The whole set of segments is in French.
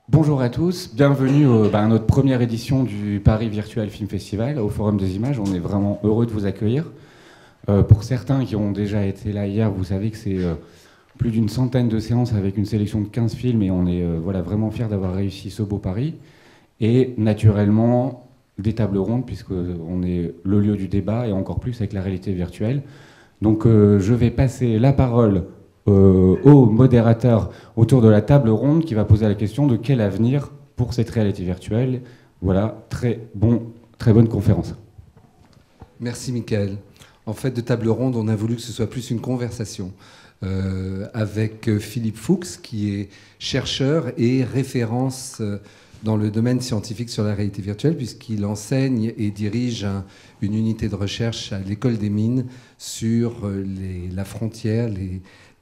Bonjour à tous, bienvenue à notre première édition du Paris Virtual Film Festival au Forum des Images. On est vraiment heureux de vous accueillir. Pour certains qui ont déjà été là hier, vous savez que c'est plus d'une centaine de séances avec une sélection de 15 films et on est vraiment fiers d'avoir réussi ce beau pari. Et naturellement, des tables rondes puisqu'on est le lieu du débat et encore plus avec la réalité virtuelle. Donc je vais passer la parole au modérateur autour de la table ronde qui va poser la question de quel avenir pour cette réalité virtuelle. Voilà, très bonne conférence. Merci Mickaël. En fait, de table ronde, on a voulu que ce soit plus une conversation avec Philippe Fuchs, qui est chercheur et référence dans le domaine scientifique sur la réalité virtuelle, puisqu'il enseigne et dirige une unité de recherche à l'École des Mines sur la frontière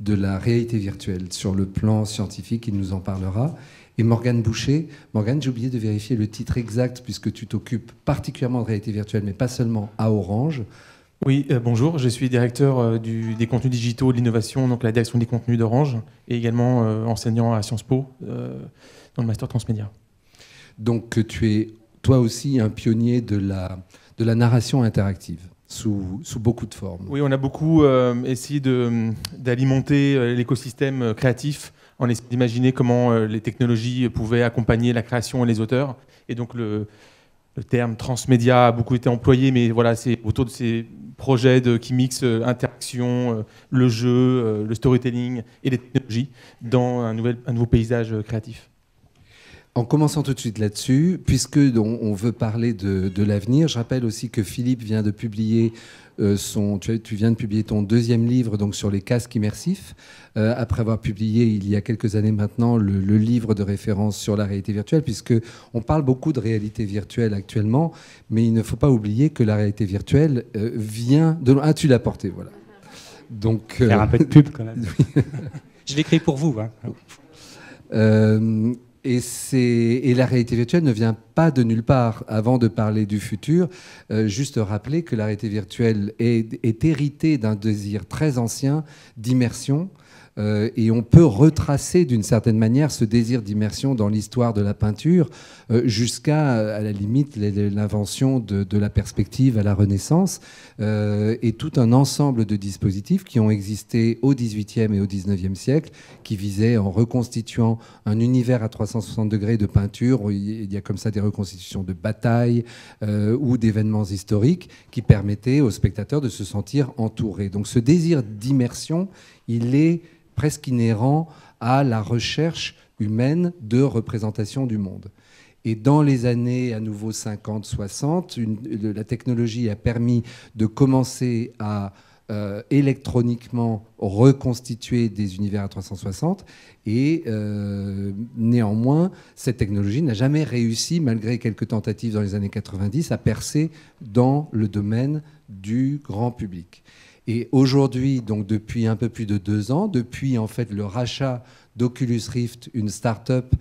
de la réalité virtuelle. Sur le plan scientifique, il nous en parlera. Et Morgane Boucher. Morgane, j'ai oublié de vérifier le titre exact, puisque tu t'occupes particulièrement de réalité virtuelle, mais pas seulement à Orange. Oui, bonjour, je suis directeur des contenus digitaux de l'innovation, donc la direction des contenus d'Orange, et également enseignant à Sciences Po dans le master transmédia. Donc tu es toi aussi un pionnier de la narration interactive, sous beaucoup de formes. Oui, on a beaucoup essayé d'alimenter l'écosystème créatif en essayant d'imaginer comment les technologies pouvaient accompagner la création et les auteurs. Et donc le terme transmédia a beaucoup été employé, mais voilà, c'est autour de ces projets qui mixent interaction, le jeu, le storytelling et les technologies dans un nouveau paysage créatif. En commençant tout de suite là-dessus, puisque on veut parler de l'avenir, je rappelle aussi que Philippe vient de publier tu viens de publier ton deuxième livre donc sur les casques immersifs, après avoir publié il y a quelques années maintenant le livre de référence sur la réalité virtuelle, puisque on parle beaucoup de réalité virtuelle actuellement, mais il ne faut pas oublier que la réalité virtuelle vient de... Ah, tu l'as porté, voilà. Donc, faire un peu de pub quand même. Je l'ai écrit pour vous. Hein. Et la réalité virtuelle ne vient pas de nulle part. Avant de parler du futur, juste rappeler que la réalité virtuelle est héritée d'un désir très ancien d'immersion. Et on peut retracer d'une certaine manière ce désir d'immersion dans l'histoire de la peinture jusqu'à, à la limite, l'invention de la perspective à la Renaissance, et tout un ensemble de dispositifs qui ont existé au XVIIIe et au XIXe siècle, qui visaient, en reconstituant un univers à 360 degrés de peinture, il y a comme ça des reconstitutions de batailles ou d'événements historiques qui permettaient aux spectateurs de se sentir entourés. Donc ce désir d'immersion, il est presque inhérent à la recherche humaine de représentation du monde. Et dans les années à nouveau 50-60, la technologie a permis de commencer à électroniquement reconstituer des univers à 360 et néanmoins cette technologie n'a jamais réussi, malgré quelques tentatives dans les années 90, à percer dans le domaine du grand public. Et aujourd'hui, donc depuis un peu plus de 2 ans, depuis en fait le rachat d'Oculus Rift, une start-up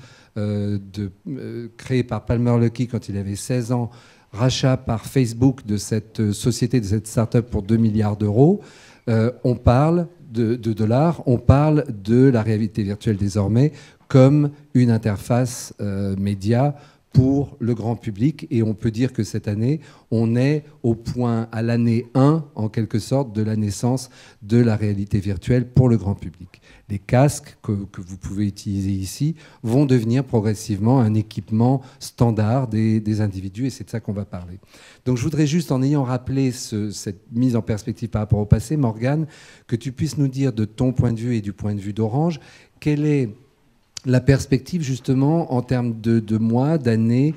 créée par Palmer Luckey quand il avait 16 ans, rachat par Facebook de cette société, de cette start-up pour 2 milliards d'euros, on parle de dollars, on parle de la réalité virtuelle désormais comme une interface média pour le grand public. Et on peut dire que cette année, on est au point, à l'année 1, en quelque sorte, de la naissance de la réalité virtuelle pour le grand public. Les casques que vous pouvez utiliser ici vont devenir progressivement un équipement standard des individus, et c'est de ça qu'on va parler. Donc je voudrais juste, en ayant rappelé cette mise en perspective par rapport au passé, Morgane, que tu puisses nous dire de ton point de vue et du point de vue d'Orange, quelle est la perspective justement en termes de mois, d'années.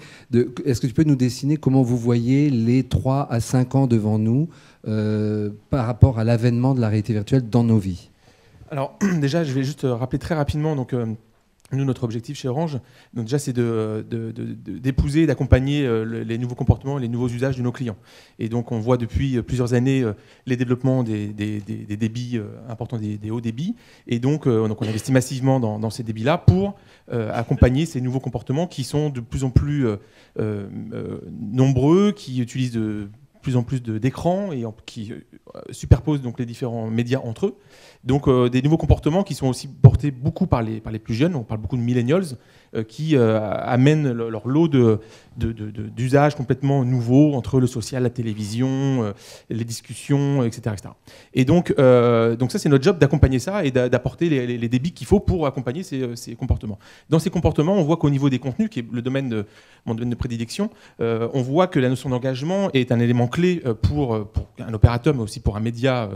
Est-ce que tu peux nous dessiner comment vous voyez les 3 à 5 ans devant nous par rapport à l'avènement de la réalité virtuelle dans nos vies? Alors déjà, je vais juste rappeler très rapidement, donc, nous, notre objectif chez Orange, donc déjà, c'est d'épouser et d'accompagner les nouveaux comportements, les nouveaux usages de nos clients. Et donc, on voit depuis plusieurs années les développements des débits importants, des hauts débits. Et donc on investit massivement dans ces débits-là pour accompagner ces nouveaux comportements qui sont de plus en plus nombreux, qui utilisent de plus en plus d'écrans et qui superposent donc les différents médias entre eux. Donc des nouveaux comportements qui sont aussi portés beaucoup par les plus jeunes. On parle beaucoup de millennials qui amènent leur lot d'usages complètement nouveaux entre le social, la télévision, les discussions, etc. etc. Et donc ça, c'est notre job d'accompagner ça et d'apporter les débits qu'il faut pour accompagner ces comportements. Dans ces comportements, on voit qu'au niveau des contenus, qui est mon domaine de prédilection, on voit que la notion d'engagement est un élément clé pour un opérateur, mais aussi pour un média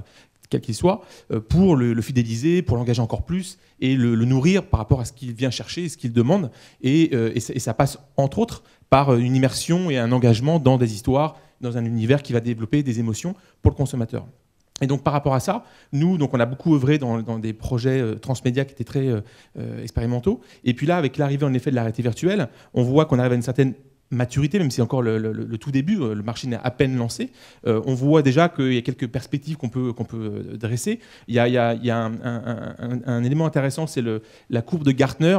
quel qu'il soit, pour le fidéliser, pour l'engager encore plus et le nourrir par rapport à ce qu'il vient chercher et ce qu'il demande. Et ça passe entre autres par une immersion et un engagement dans des histoires, dans un univers qui va développer des émotions pour le consommateur. Et donc par rapport à ça, nous, donc, on a beaucoup œuvré dans des projets transmédia qui étaient très expérimentaux. Et puis là, avec l'arrivée en effet de la réalité virtuelle, on voit qu'on arrive à une certaine maturité, même si c'est encore le tout début, le marché n'est à peine lancé. On voit déjà qu'il y a quelques perspectives qu'on peut dresser. Il y a un élément intéressant, c'est la courbe de Gartner,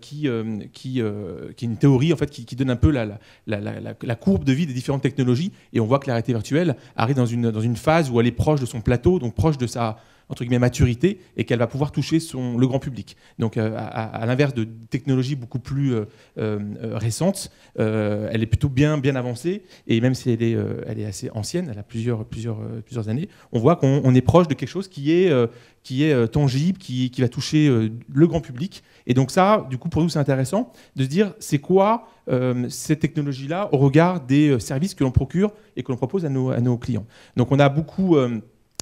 qui est une théorie en fait, qui donne un peu la courbe de vie des différentes technologies. Et on voit que la réalité virtuelle arrive dans une phase où elle est proche de son plateau, donc proche de sa entre guillemets maturité, et qu'elle va pouvoir toucher le grand public. Donc à l'inverse de technologies beaucoup plus récentes, elle est plutôt bien avancée, et même si elle est assez ancienne, elle a plusieurs années, on voit qu'on est proche de quelque chose qui est tangible, qui va toucher le grand public. Et donc ça, du coup, pour nous, c'est intéressant de se dire, c'est quoi cette technologie-là au regard des services que l'on procure et que l'on propose à nos clients. Donc on a beaucoup...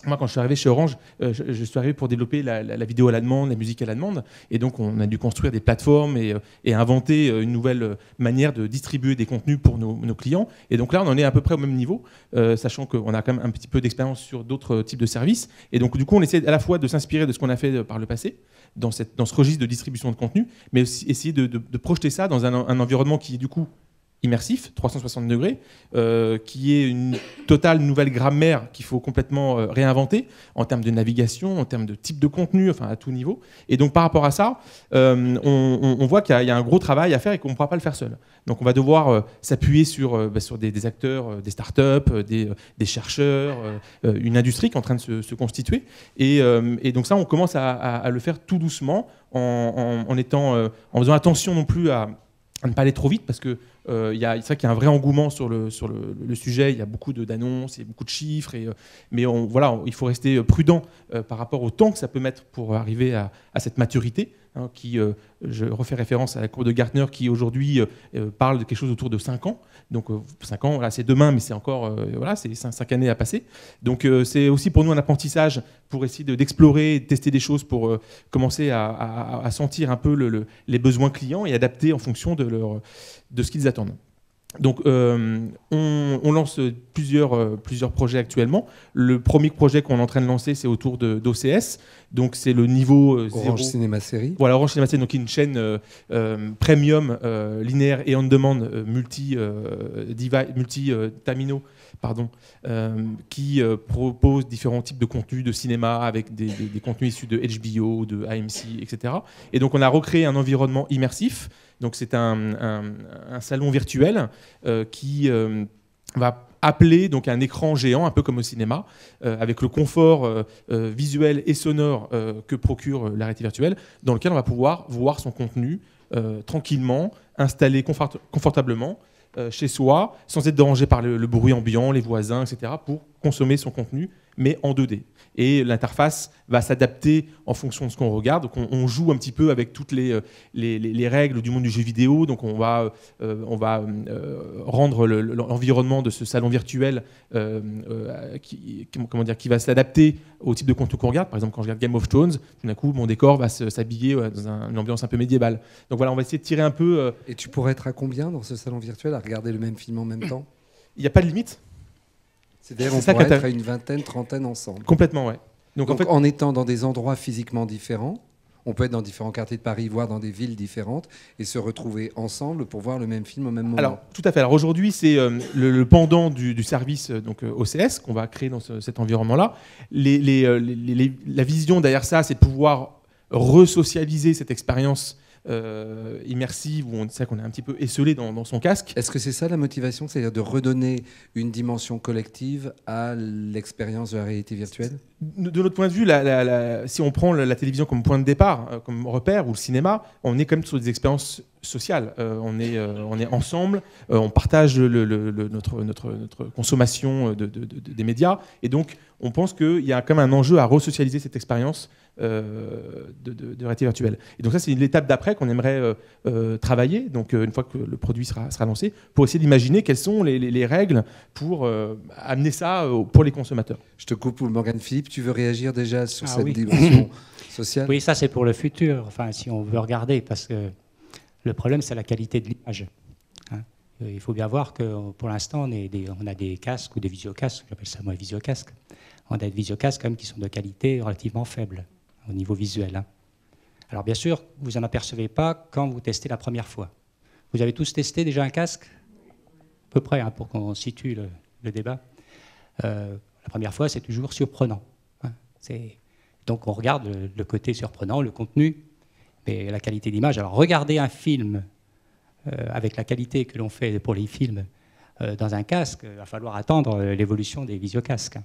Moi, quand je suis arrivé chez Orange, je suis arrivé pour développer la vidéo à la demande, la musique à la demande. Et donc, on a dû construire des plateformes et inventer une nouvelle manière de distribuer des contenus pour nos clients. Et donc là, on en est à peu près au même niveau, sachant qu'on a quand même un petit peu d'expérience sur d'autres types de services. Et donc, du coup, on essaie à la fois de s'inspirer de ce qu'on a fait par le passé, dans ce registre de distribution de contenu, mais aussi essayer de projeter ça dans un environnement qui est du coup immersif, 360 degrés, qui est une totale nouvelle grammaire qu'il faut complètement réinventer en termes de navigation, en termes de type de contenu, enfin à tout niveau. Et donc par rapport à ça, on voit qu'il y a un gros travail à faire et qu'on ne pourra pas le faire seul. Donc on va devoir s'appuyer sur des acteurs, des startups, des chercheurs, une industrie qui est en train de se constituer. Et donc ça, on commence à le faire tout doucement, en faisant attention non plus à ne pas aller trop vite, parce que c'est vrai qu'il y a un vrai engouement sur le sujet, il y a beaucoup d'annonces, il y a beaucoup de chiffres, mais il faut rester prudent par rapport au temps que ça peut mettre pour arriver à cette maturité, hein, je refais référence à la courbe de Gartner qui aujourd'hui parle de quelque chose autour de 5 ans. Donc 5 ans, c'est demain, mais c'est encore c'est 5 années à passer. Donc c'est aussi pour nous un apprentissage pour essayer d'explorer, de tester des choses pour commencer à sentir un peu les besoins clients et adapter en fonction de ce qu'ils attendent. Donc on lance plusieurs projets actuellement. Le premier projet qu'on est en train de lancer, c'est autour d'OCS. Donc c'est le niveau 0. Orange Cinéma Série. Voilà, Orange Cinéma Série, donc une chaîne premium, linéaire et on-demand, multi-terminaux, qui propose différents types de contenus de cinéma avec des contenus issus de HBO, de AMC, etc. Et donc on a recréé un environnement immersif. Donc c'est un salon virtuel qui va appeler donc un écran géant, un peu comme au cinéma, avec le confort visuel et sonore que procure la réalité virtuelle, dans lequel on va pouvoir voir son contenu tranquillement, installé confortablement chez soi, sans être dérangé par le bruit ambiant, les voisins, etc., pour consommer son contenu, mais en 2D. Et l'interface va s'adapter en fonction de ce qu'on regarde. Donc on joue un petit peu avec toutes les règles du monde du jeu vidéo. Donc on va rendre l'environnement de ce salon virtuel qui va s'adapter au type de contenu qu'on regarde. Par exemple, quand je regarde Game of Thrones, tout d'un coup, mon décor va s'habiller dans une ambiance un peu médiévale. Donc voilà, on va essayer de tirer un peu... Et tu pourrais être à combien dans ce salon virtuel à regarder le même film en même temps ? Il n'y a pas de limite. C'est-à-dire qu'on pourrait être à une vingtaine, trentaine ensemble. Complètement, ouais. Donc en fait, en étant dans des endroits physiquement différents, on peut être dans différents quartiers de Paris, voire dans des villes différentes, et se retrouver ensemble pour voir le même film au même moment. Alors, tout à fait. Alors aujourd'hui, c'est le pendant du service OCS qu'on va créer dans cet environnement-là. La vision derrière ça, c'est de pouvoir resocialiser cette expérience immersive, où on sait qu'on est un petit peu esselé dans son casque. Est-ce que c'est ça la motivation, c'est-à-dire de redonner une dimension collective à l'expérience de la réalité virtuelle ? de notre point de vue, si on prend la télévision comme point de départ, comme repère, ou le cinéma, on est quand même sur des expériences sociales. On est ensemble, on partage notre consommation des médias, et donc on pense qu'il y a quand même un enjeu à resocialiser cette expérience de réalité virtuelle. Et donc ça, c'est l'étape d'après qu'on aimerait travailler, donc une fois que le produit sera lancé, pour essayer d'imaginer quelles sont les règles pour amener ça pour les consommateurs. Je te coupe, Morgane Philippe, tu veux réagir déjà sur cette dimension sociale? Oui, ça c'est pour le futur, enfin, si on veut regarder, parce que le problème c'est la qualité de l'image. Hein. Il faut bien voir que pour l'instant on a des casques ou des visiocasques, j'appelle ça moi visiocasques, on a des visiocasques quand même qui sont de qualité relativement faible au niveau visuel. Hein. Alors bien sûr, vous n'en apercevez pas quand vous testez la première fois. Vous avez tous testé déjà un casque? À peu près, hein, pour qu'on situe le débat. La première fois, c'est toujours surprenant. Hein. Donc on regarde le côté surprenant, le contenu, mais la qualité d'image. Alors regarder un film avec la qualité que l'on fait pour les films dans un casque, il va falloir attendre l'évolution des visiocasques.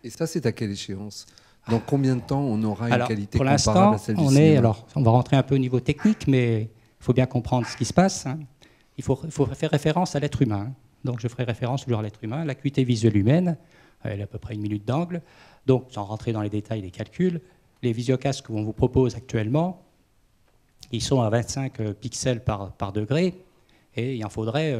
Et ça, c'est à quelle échéance? Dans combien de temps on aura une qualité pour comparable à celle du cinéma? Alors, on va rentrer un peu au niveau technique, mais il faut bien comprendre ce qui se passe. Hein. Il faut faire référence à l'être humain. Hein. Donc je ferai référence toujours à l'être humain. L'acuité visuelle humaine, elle a à peu près 1 minute d'angle. Donc, sans rentrer dans les détails des calculs, les visiocasques qu'on vous propose actuellement, ils sont à 25 pixels par degré, et il en faudrait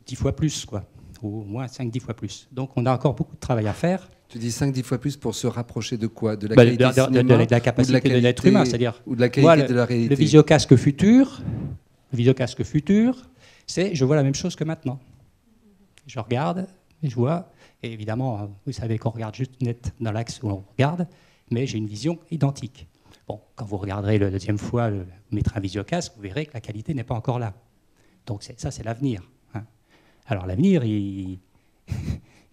10 fois plus, quoi, ou au moins 5-10 fois plus. Donc on a encore beaucoup de travail à faire. Tu dis 5-10 fois plus pour se rapprocher de quoi? De la qualité cinéma, de la capacité de l'être humain, c'est-à-dire ou de la qualité de la réalité. Le visiocasque futur, c'est je vois la même chose que maintenant. Je regarde, je vois, et évidemment, vous savez qu'on regarde juste net dans l'axe où on regarde, mais j'ai une vision identique. Bon, quand vous regarderez la deuxième fois, vous mettrez un visiocasque, vous verrez que la qualité n'est pas encore là. Donc ça, c'est l'avenir. Hein. Alors l'avenir, il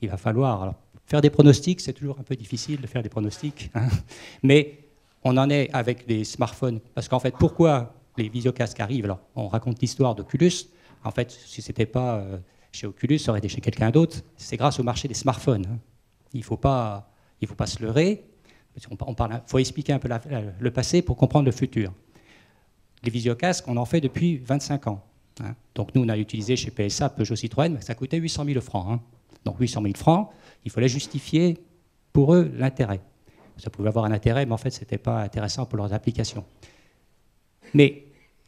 va falloir... Alors, faire des pronostics, c'est toujours un peu difficile de faire des pronostics. Hein. Mais on en est avec les smartphones. Parce qu'en fait, pourquoi les visiocasques arrivent? Alors, on raconte l'histoire d'Oculus. En fait, si ce n'était pas chez Oculus, ça aurait été chez quelqu'un d'autre. C'est grâce au marché des smartphones. Hein. Il ne faut pas se leurrer. Il faut expliquer un peu le passé pour comprendre le futur. Les visiocasques, on en fait depuis 25 ans. Hein. Donc nous, on a utilisé chez PSA, Peugeot, Citroën, mais ça coûtait 800 000 francs. Hein. Donc 800 000 francs, il fallait justifier pour eux l'intérêt. Ça pouvait avoir un intérêt, mais en fait, ce n'était pas intéressant pour leurs applications. Mais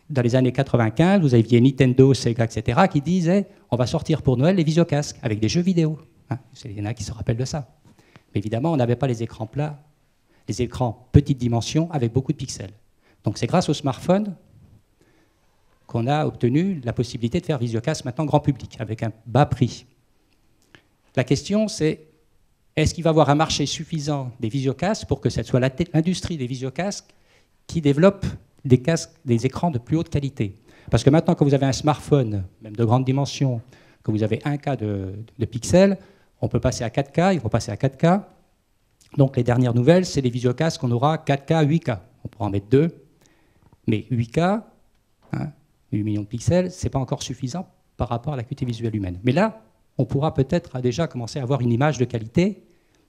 dans les années 95, vous aviez Nintendo, Sega, etc., qui disaient on va sortir pour Noël les visiocasques avec des jeux vidéo. Hein. Il y en a qui se rappellent de ça. Mais évidemment, on n'avait pas les écrans plats, les écrans petite dimension avec beaucoup de pixels. Donc c'est grâce au smartphone qu'on a obtenu la possibilité de faire visiocasque maintenant grand public, avec un bas prix. La question c'est, est-ce qu'il va y avoir un marché suffisant des visiocasques pour que ce soit l'industrie des visiocasques qui développe des écrans de plus haute qualité? Parce que maintenant, quand vous avez un smartphone, même de grande dimension, que vous avez 1K de pixels, on peut passer à 4K, il faut passer à 4K. Donc les dernières nouvelles, c'est les visiocasques qu'on aura 4K, 8K. On pourra en mettre 2, mais 8K, hein, 8 millions de pixels, ce n'est pas encore suffisant par rapport à l'acuité visuelle humaine. Mais là, on pourra peut-être déjà commencer à avoir une image de qualité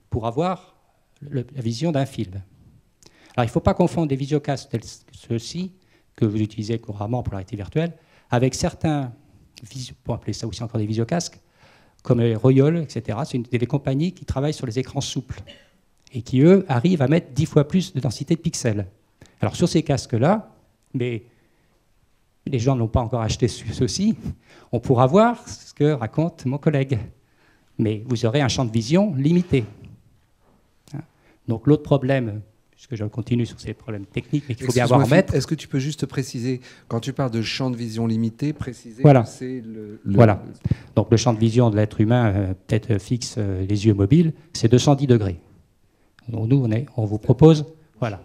pour avoir la vision d'un film. Alors il ne faut pas confondre des visiocasques tels que ceux-ci, que vous utilisez couramment pour la réalité virtuelle, avec certains, pour appeler ça aussi encore des visiocasques, comme les Royol, etc. C'est des compagnies qui travaillent sur les écrans souples et qui, eux, arrivent à mettre 10 fois plus de densité de pixels. Alors sur ces casques-là, mais les gens ne l'ont pas encore acheté ceux-ci, on pourra voir ce que raconte mon collègue. Mais vous aurez un champ de vision limité. Donc l'autre problème, puisque je continue sur ces problèmes techniques, mais qu'il faut bien avoir en mettre... Est-ce que tu peux juste préciser, quand tu parles de champ de vision limité, préciser voilà. Que c'est Voilà. Donc le champ de vision de l'être humain, peut-être fixe les yeux mobiles, c'est 210 degrés. Donc nous, on vous propose... Voilà.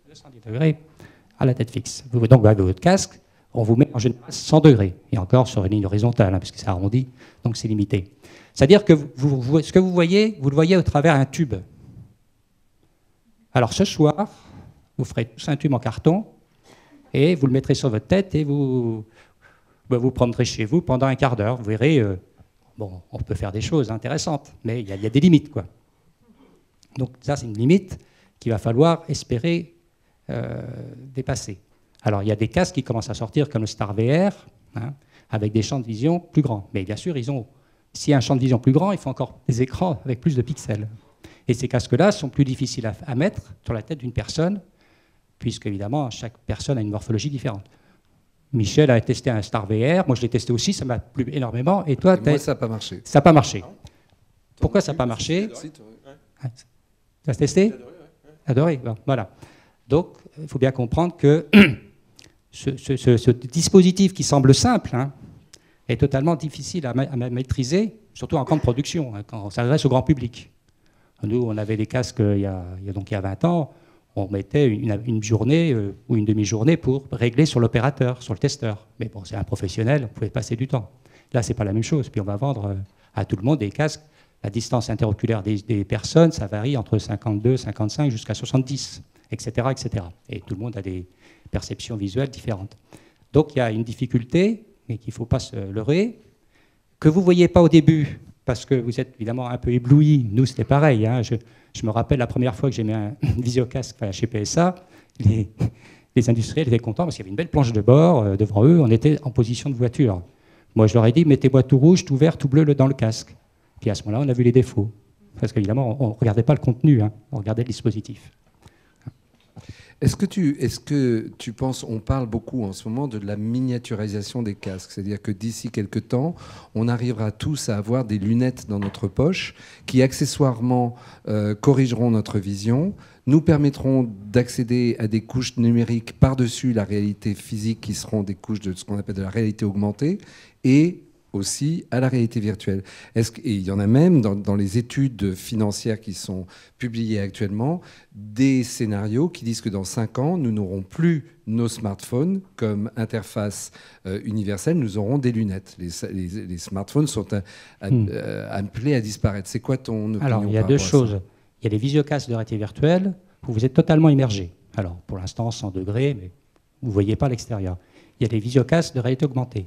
210 degrés à la tête fixe. Donc avec votre casque, on vous met en général 100 degrés, et encore sur une ligne horizontale, hein, parce que c'est arrondi, donc c'est limité. C'est-à-dire que ce que vous voyez, vous le voyez au travers un tube. Alors ce soir, vous ferez tous un tube en carton, et vous le mettrez sur votre tête, et vous promènerez chez vous pendant un quart d'heure. Vous verrez, bon, on peut faire des choses intéressantes, mais il y a des limites, quoi. Donc ça, c'est une limite qu'il va falloir espérer dépasser. Alors, il y a des casques qui commencent à sortir, comme le Star VR, hein, avec des champs de vision plus grands. Mais bien sûr, s'il y a un champ de vision plus grand, il faut encore des écrans avec plus de pixels. Et ces casques-là sont plus difficiles à mettre sur la tête d'une personne, puisque, évidemment, chaque personne a une morphologie différente. Michel a testé un Star VR, moi je l'ai testé aussi, ça m'a plu énormément. Et toi, moi, ça n'a pas marché. Ça n'a pas marché. Pourquoi ça n'a pas marché? Tu as testé? Adoré. Bon, voilà. Donc, il faut bien comprendre que ce dispositif qui semble simple hein, est totalement difficile à maîtriser, surtout en grande production, hein, quand on s'adresse au grand public. Nous, on avait des casques il y a 20 ans, on mettait une journée ou une demi-journée pour régler sur l'opérateur, sur le testeur. Mais bon, c'est un professionnel, on pouvait passer du temps. Là, ce n'est pas la même chose. Puis on va vendre à tout le monde des casques. La distance interoculaire des personnes, ça varie entre 52, 55 jusqu'à 70, etc., etc. Et tout le monde a des perceptions visuelles différentes. Donc il y a une difficulté, mais qu'il ne faut pas se leurrer, que vous ne voyez pas au début, parce que vous êtes évidemment un peu ébloui. Nous, c'était pareil. Hein. Je me rappelle la première fois que j'ai mis un visiocasque chez PSA, les industriels étaient contents parce qu'il y avait une belle planche de bord devant eux, on était en position de voiture. Moi, je leur ai dit, mettez-moi tout rouge, tout vert, tout bleu dans le casque. Puis à ce moment-là, on a vu les défauts. Parce qu'évidemment, on ne regardait pas le contenu, hein, on regardait le dispositif. Est-ce que tu penses, on parle beaucoup en ce moment de la miniaturisation des casques, c'est-à-dire que d'ici quelques temps, on arrivera tous à avoir des lunettes dans notre poche qui accessoirement corrigeront notre vision, nous permettront d'accéder à des couches numériques par-dessus la réalité physique qui seront des couches de ce qu'on appelle de la réalité augmentée et aussi à la réalité virtuelle. Et il y en a même dans les études financières qui sont publiées actuellement, des scénarios qui disent que dans 5 ans, nous n'aurons plus nos smartphones comme interface universelle, nous aurons des lunettes. Les smartphones sont appelés à disparaître. C'est quoi ton opinion? Alors, il y a deux choses. Il y a les visiocasques de réalité virtuelle où vous êtes totalement immergé. Alors, pour l'instant, 100 degrés, mais vous ne voyez pas l'extérieur. Il y a les visiocasques de réalité augmentée.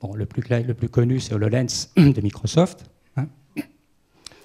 Bon, le plus connu, c'est HoloLens de Microsoft. Hein.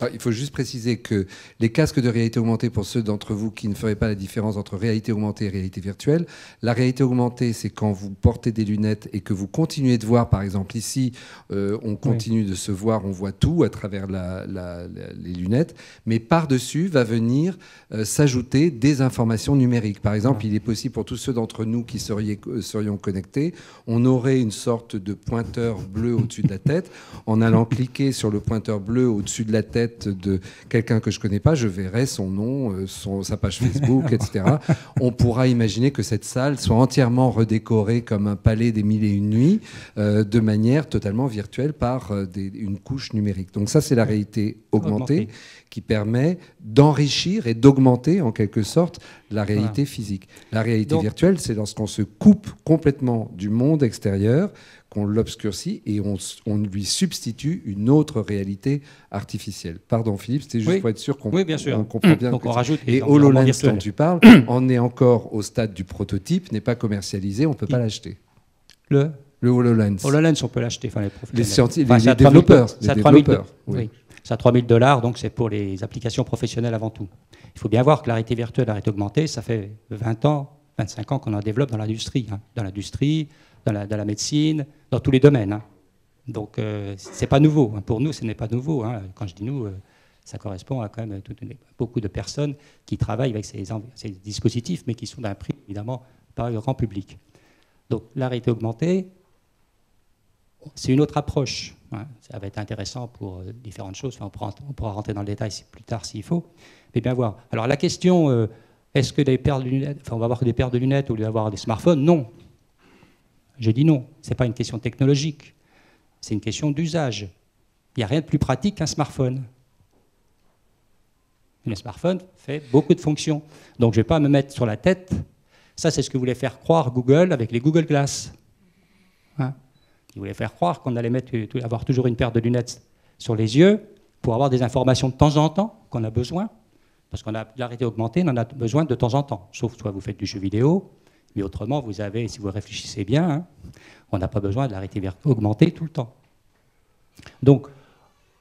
Alors, il faut juste préciser que les casques de réalité augmentée, pour ceux d'entre vous qui ne feraient pas la différence entre réalité augmentée et réalité virtuelle, la réalité augmentée, c'est quand vous portez des lunettes et que vous continuez de voir, par exemple ici, on continue de se voir, on voit tout à travers les lunettes, mais par-dessus va venir s'ajouter des informations numériques. Par exemple, il est possible pour tous ceux d'entre nous qui serions connectés, on aurait une sorte de pointeur bleu au-dessus de la tête. En allant cliquer sur le pointeur bleu au-dessus de la tête de quelqu'un que je ne connais pas, je verrai son nom, sa page Facebook, etc. On pourra imaginer que cette salle soit entièrement redécorée comme un palais des mille et une nuits, de manière totalement virtuelle par une couche numérique. Donc ça, c'est la réalité augmentée qui permet d'enrichir et d'augmenter en quelque sorte la réalité physique. La réalité virtuelle, c'est lorsqu'on se coupe complètement du monde extérieur, qu'on l'obscurcit et on lui substitue une autre réalité artificielle. Pardon Philippe, c'était juste pour être sûr qu'on comprend bien. Donc on rajoute et HoloLens dont tu parles, on est encore au stade du prototype, n'est pas commercialisé, on ne peut pas l'acheter. Le HoloLens. HoloLens, on peut l'acheter. Enfin, les développeurs. Oui. C'est à $3 000, donc c'est pour les applications professionnelles avant tout. Il faut bien voir que la réalité virtuelle, la réalité augmentée, ça fait 20 ans, 25 ans qu'on en développe dans l'industrie. Hein. Dans l'industrie, dans la médecine, dans tous les domaines. Hein. Donc, ce n'est pas nouveau. Hein. Pour nous, ce n'est pas nouveau. Hein. Quand je dis nous, ça correspond à quand même beaucoup de personnes qui travaillent avec ces dispositifs, mais qui sont d'un prix, évidemment, pas grand public. Donc, la réalité augmentée, c'est une autre approche. Hein. Ça va être intéressant pour différentes choses. Enfin, on pourra rentrer dans le détail plus tard s'il faut. Mais bien voir. Alors, la question, est-ce que des paires de lunettes, on va avoir que des paires de lunettes au lieu d'avoir des smartphones? Non. J'ai dit non, ce n'est pas une question technologique, c'est une question d'usage. Il n'y a rien de plus pratique qu'un smartphone. Le smartphone fait beaucoup de fonctions. Donc je ne vais pas me mettre sur la tête. Ça, c'est ce que voulait faire croire Google avec les Google Glass. Hein? Ils voulaient faire croire qu'on allait avoir toujours une paire de lunettes sur les yeux pour avoir des informations de temps en temps qu'on a besoin. Parce qu'on a la réalité augmentée, on en a besoin de temps en temps. Sauf soit vous faites du jeu vidéo, mais autrement, vous avez, si vous réfléchissez bien, hein, on n'a pas besoin de la réalité augmentée tout le temps. Donc,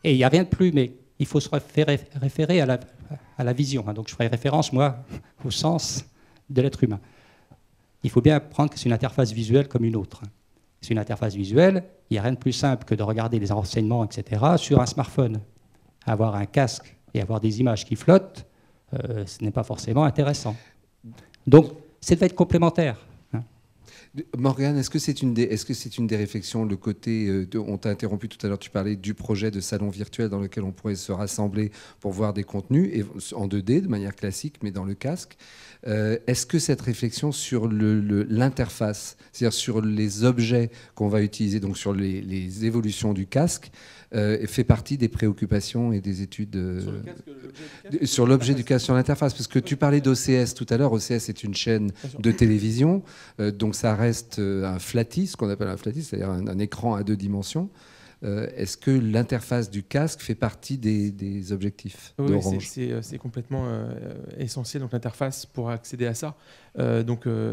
et il n'y a rien de plus, mais il faut se référer à la vision. Donc je ferai référence, moi, au sens de l'être humain. Il faut bien prendre que c'est une interface visuelle comme une autre. C'est une interface visuelle, il n'y a rien de plus simple que de regarder les renseignements, etc., sur un smartphone. Avoir un casque et avoir des images qui flottent, ce n'est pas forcément intéressant. Donc, ça devait être complémentaire. Morgane, est-ce que c'est une des réflexions, le côté, on t'a interrompu tout à l'heure, tu parlais du projet de salon virtuel dans lequel on pourrait se rassembler pour voir des contenus, et, en 2D, de manière classique, mais dans le casque. Est-ce que cette réflexion sur l'interface, c'est-à-dire sur les objets qu'on va utiliser, donc sur les évolutions du casque, fait partie des préoccupations et des études sur l'objet du casque, sur l'interface? Parce que tu parlais d'OCS tout à l'heure. OCS est une chaîne de télévision, donc ça reste un flatty, ce qu'on appelle un flatty, c'est-à-dire un écran à 2 dimensions. Est-ce que l'interface du casque fait partie des objectifs d'Orange? C'est complètement essentiel, donc l'interface pour accéder à ça.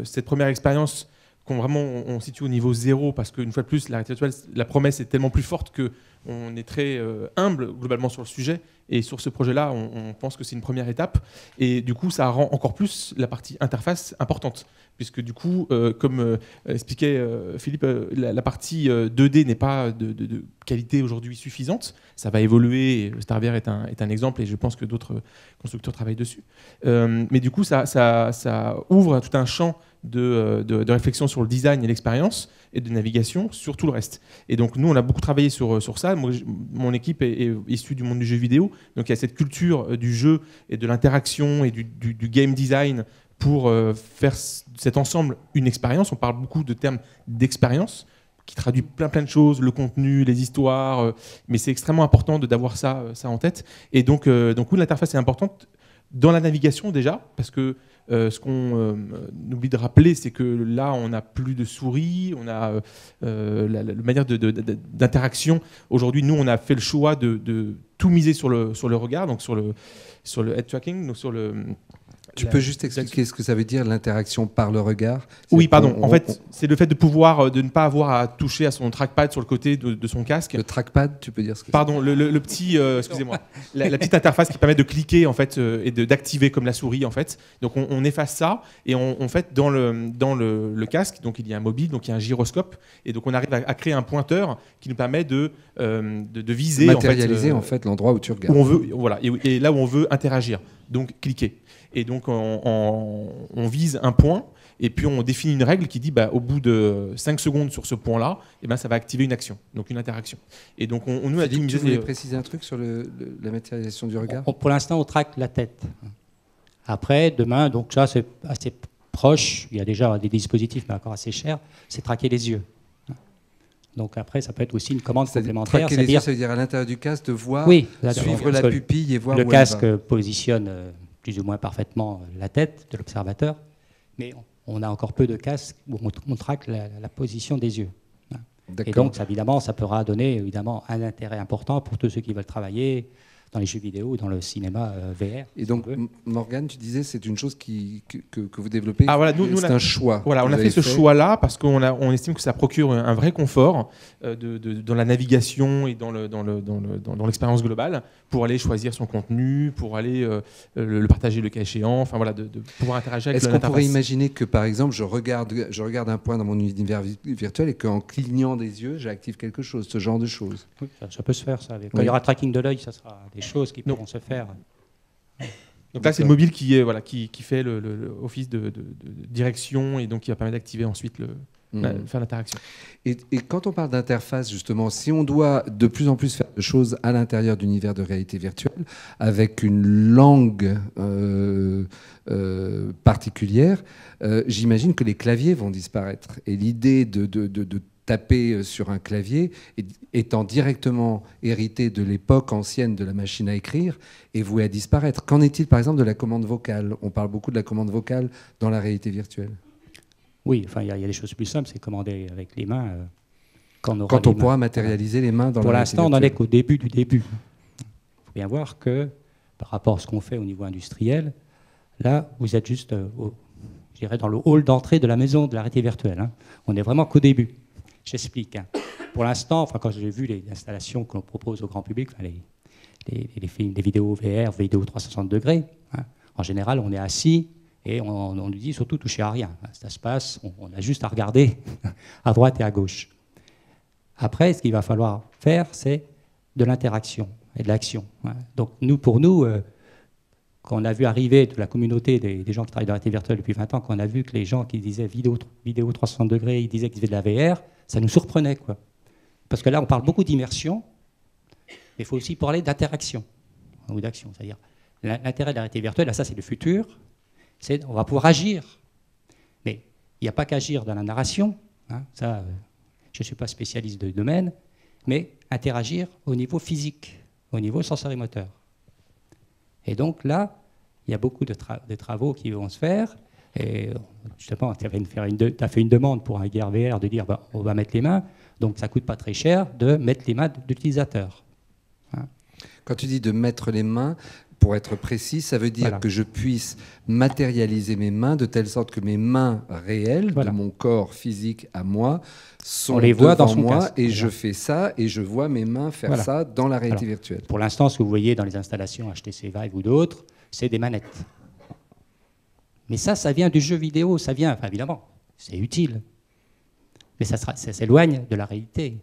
Cette première expérience on situe au niveau 0, parce qu'une fois de plus, la réalité virtuelle, la promesse est tellement plus forte qu'on est très humble globalement sur le sujet. Et sur ce projet-là, on pense que c'est une première étape. Et du coup, ça rend encore plus la partie interface importante. Puisque du coup, comme expliquait Philippe, la partie 2D n'est pas de qualité aujourd'hui suffisante. Ça va évoluer. Et Starware est un exemple, et je pense que d'autres constructeurs travaillent dessus. Mais du coup, ça ouvre tout un champ de réflexion sur le design et l'expérience, et de navigation sur tout le reste. Et donc nous, on a beaucoup travaillé sur ça. Mon équipe est issue du monde du jeu vidéo, donc il y a cette culture du jeu et de l'interaction et du game design pour faire cet ensemble une expérience. On parle beaucoup de termes d'expérience qui traduit plein de choses, le contenu, les histoires, mais c'est extrêmement important d'avoir ça en tête. Et donc oui, l'interface est importante dans la navigation déjà, parce que ce qu'on oublie de rappeler, c'est que là, on n'a plus de souris, on a la manière d'interaction. Aujourd'hui, nous, on a fait le choix de tout miser sur le regard, donc sur le head tracking, donc sur le... Tu peux juste expliquer ce que ça veut dire, l'interaction par le regard? Oui, pardon. En fait, c'est le fait de ne pas avoir à toucher à son trackpad sur le côté de son casque. Le trackpad, tu peux dire ce que c'est? Pardon, le petit, excusez-moi, la petite interface qui permet de cliquer en fait et d'activer comme la souris en fait. Donc on efface ça et on fait dans le casque. Donc il y a un mobile, donc il y a un gyroscope, et donc on arrive à créer un pointeur qui nous permet de viser, matérialiser en fait l'endroit où tu regardes. Où on veut, voilà, et là où on veut interagir. Donc cliquer. Et donc on vise un point, et puis on définit une règle qui dit au bout de 5 secondes sur ce point-là, ça va activer une action, donc une interaction. Et donc nous a dit, tu voulais préciser un truc sur la matérialisation du regard? Pour l'instant, on traque la tête. Après, demain, donc ça c'est assez proche, il y a déjà des dispositifs, mais encore assez chers, c'est traquer les yeux. Donc après, ça peut être aussi une commande complémentaire. Traquer les yeux, ça veut dire à l'intérieur du casque de voir, suivre la pupille et voir le où casque elle va. Positionne plus ou moins parfaitement la tête de l'observateur, mais on a encore peu de casques où on traque la position des yeux. Et donc, évidemment, ça pourra donner un intérêt important pour tous ceux qui veulent travailler dans les jeux vidéo ou dans le cinéma VR. Et donc, Morgane, tu disais, c'est une chose que vous développez. Ah, voilà, c'est un choix. Voilà, on a fait ce choix-là parce qu'on estime que ça procure un vrai confort dans la navigation et dans l'expérience globale, pour aller choisir son contenu, pour aller le partager le cas échéant, enfin voilà, de pouvoir interagir avec l'interface. Est-ce qu'on pourrait imaginer que, par exemple, je regarde un point dans mon univers virtuel et qu'en clignant des yeux, j'active quelque chose, ce genre de choses? Oui, ça peut se faire, ça. Quand il y aura tracking de l'œil, ça sera des choses qui pourront se faire. Donc là, c'est le mobile qui fait le office de direction, et donc qui va permettre d'activer ensuite faire l'interaction. Et quand on parle d'interface, justement, si on doit de plus en plus faire de choses à l'intérieur d'univers de réalité virtuelle, avec une langue particulière, j'imagine que les claviers vont disparaître. Et l'idée de taper sur un clavier étant directement hérité de l'époque ancienne de la machine à écrire est voué à disparaître. Qu'en est-il par exemple de la commande vocale? On parle beaucoup de la commande vocale dans la réalité virtuelle. Oui, enfin il y a des choses plus simples, c'est commander avec les mains. Quand on pourra matérialiser les mains dans la réalité virtuelle. Pour l'instant, on n'en est qu'au début du début. Il faut bien voir que par rapport à ce qu'on fait au niveau industriel, là vous êtes juste je dirais dans le hall d'entrée de la maison de la réalité virtuelle. On n'est vraiment qu'au début. J'explique. Pour l'instant, quand j'ai vu les installations que l'on propose au grand public, films, les vidéos VR, vidéos 360 degrés. Hein. En général, on est assis et on nous dit surtout toucher à rien. Ça se passe, on a juste à regarder à droite et à gauche. Après, ce qu'il va falloir faire, c'est de l'interaction et de l'action. Hein. Donc, pour nous, quand on a vu arriver de la communauté des gens qui travaillent dans la réalité virtuelle depuis 20 ans, quand on a vu que les gens qui disaient vidéo 360 degrés, ils disaient qu'ils faisaient de la VR, ça nous surprenait, quoi. Parce que là, on parle beaucoup d'immersion, mais il faut aussi parler d'interaction ou d'action. C'est-à-dire, l'intérêt de la réalité virtuelle, là, ça c'est le futur, c'est on va pouvoir agir. Mais il n'y a pas qu'agir dans la narration, hein, ça, je ne suis pas spécialiste de domaine, mais interagir au niveau physique, au niveau sensorimoteur. Et donc là, il y a beaucoup de travaux qui vont se faire. Et justement, tu as fait une demande pour un guerre VR de dire on va mettre les mains, donc ça ne coûte pas très cher de mettre les mains de l'utilisateur. Hein. Quand tu dis de mettre les mains, pour être précis, ça veut dire que je puisse matérialiser mes mains de telle sorte que mes mains réelles de mon corps physique à moi sont devant moi et je fais ça et je vois mes mains faire ça dans la réalité virtuelle. Pour l'instant, ce que vous voyez dans les installations HTC Vive ou d'autres, c'est des manettes. Mais ça vient du jeu vidéo, ça vient, enfin évidemment, c'est utile. Mais ça s'éloigne de la réalité.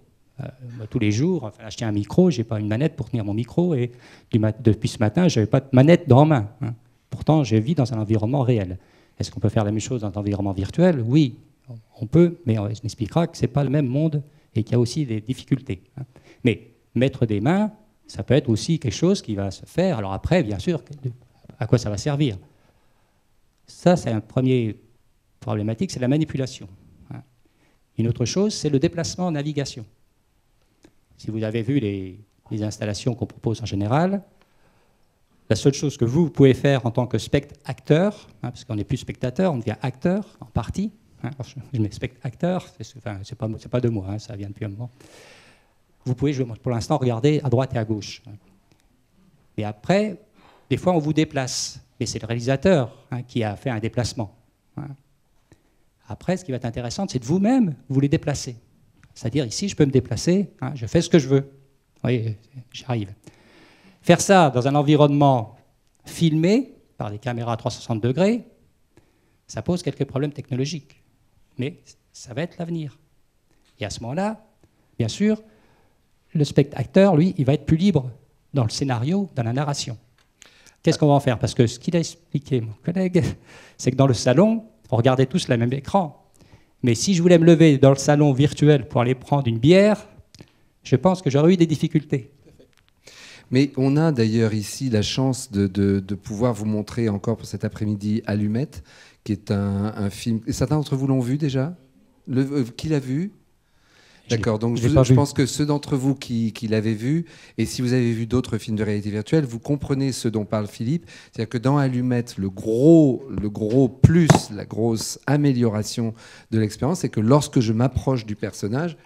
Moi, tous les jours, enfin, acheter un micro, je n'ai pas une manette pour tenir mon micro et depuis ce matin, je n'avais pas de manette dans la main. Hein. Pourtant, je vis dans un environnement réel. Est-ce qu'on peut faire la même chose dans un environnement virtuel? Oui, on peut, mais on expliquera que ce n'est pas le même monde et qu'il y a aussi des difficultés. Hein. Mais mettre des mains, ça peut être aussi quelque chose qui va se faire. Alors après, bien sûr, à quoi ça va servir? Ça, c'est un premier problématique, c'est la manipulation. Hein. Une autre chose, c'est le déplacement en navigation. Si vous avez vu les installations qu'on propose en général, la seule chose que vous pouvez faire en tant que spectateur, hein, parce qu'on n'est plus spectateur, on devient acteur en partie. Hein, je mets spectateur, c'est pas de moi, hein, ça vient depuis un moment. Vous pouvez pour l'instant regarder à droite et à gauche. Et après, des fois on vous déplace, mais c'est le réalisateur qui a fait un déplacement. Hein. Après, ce qui va être intéressant, c'est de vous-même vous les déplacer. C'est-à-dire, ici, je peux me déplacer, hein, je fais ce que je veux. Vous voyez, j'arrive. Faire ça dans un environnement filmé par des caméras à 360 degrés, ça pose quelques problèmes technologiques. Mais ça va être l'avenir. Et à ce moment-là, bien sûr, le spectateur, lui, il va être plus libre dans le scénario, dans la narration. Qu'est-ce qu'on va en faire? Parce que ce qu'il a expliqué, mon collègue, c'est que dans le salon, on regardait tous le même écran. Mais si je voulais me lever dans le salon virtuel pour aller prendre une bière, je pense que j'aurais eu des difficultés. Mais on a d'ailleurs ici la chance de pouvoir vous montrer encore pour cet après-midi Allumette, qui est un film... Certains d'entre vous l'ont vu déjà? Qui l'a vu? D'accord, donc je pense que ceux d'entre vous qui l'avaient vu, et si vous avez vu d'autres films de réalité virtuelle, vous comprenez ce dont parle Philippe. C'est-à-dire que dans Allumette, le gros plus, la grosse amélioration de l'expérience, c'est que lorsque je m'approche du personnage,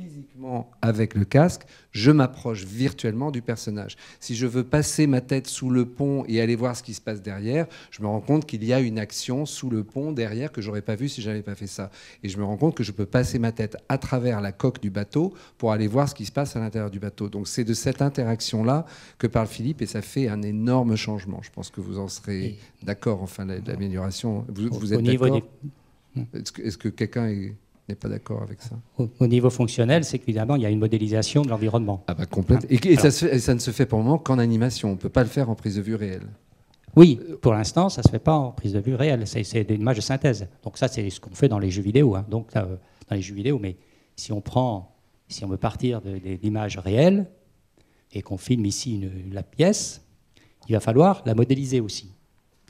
physiquement avec le casque, je m'approche virtuellement du personnage. Si je veux passer ma tête sous le pont et aller voir ce qui se passe derrière, je me rends compte qu'il y a une action sous le pont derrière que j'aurais pas vu si j'avais pas fait ça. Et je me rends compte que je peux passer ma tête à travers la coque du bateau pour aller voir ce qui se passe à l'intérieur du bateau. Donc c'est de cette interaction-là que parle Philippe et ça fait un énorme changement. Je pense que vous en serez d'accord. Enfin, l'amélioration. Vous êtes d'accord? Est-ce que quelqu'un n'est pas d'accord avec ça? Au niveau fonctionnel, c'est qu'évidemment, il y a une modélisation de l'environnement. Ah bah complètement. Et ça ne se fait pour le moment qu'en animation. On ne peut pas le faire en prise de vue réelle. Oui, pour l'instant, ça ne se fait pas en prise de vue réelle. C'est des images de synthèse. Donc ça, c'est ce qu'on fait dans les jeux vidéo. Hein. Donc, dans les jeux vidéo, mais si on veut partir d'images réelles et qu'on filme ici la pièce, il va falloir la modéliser aussi.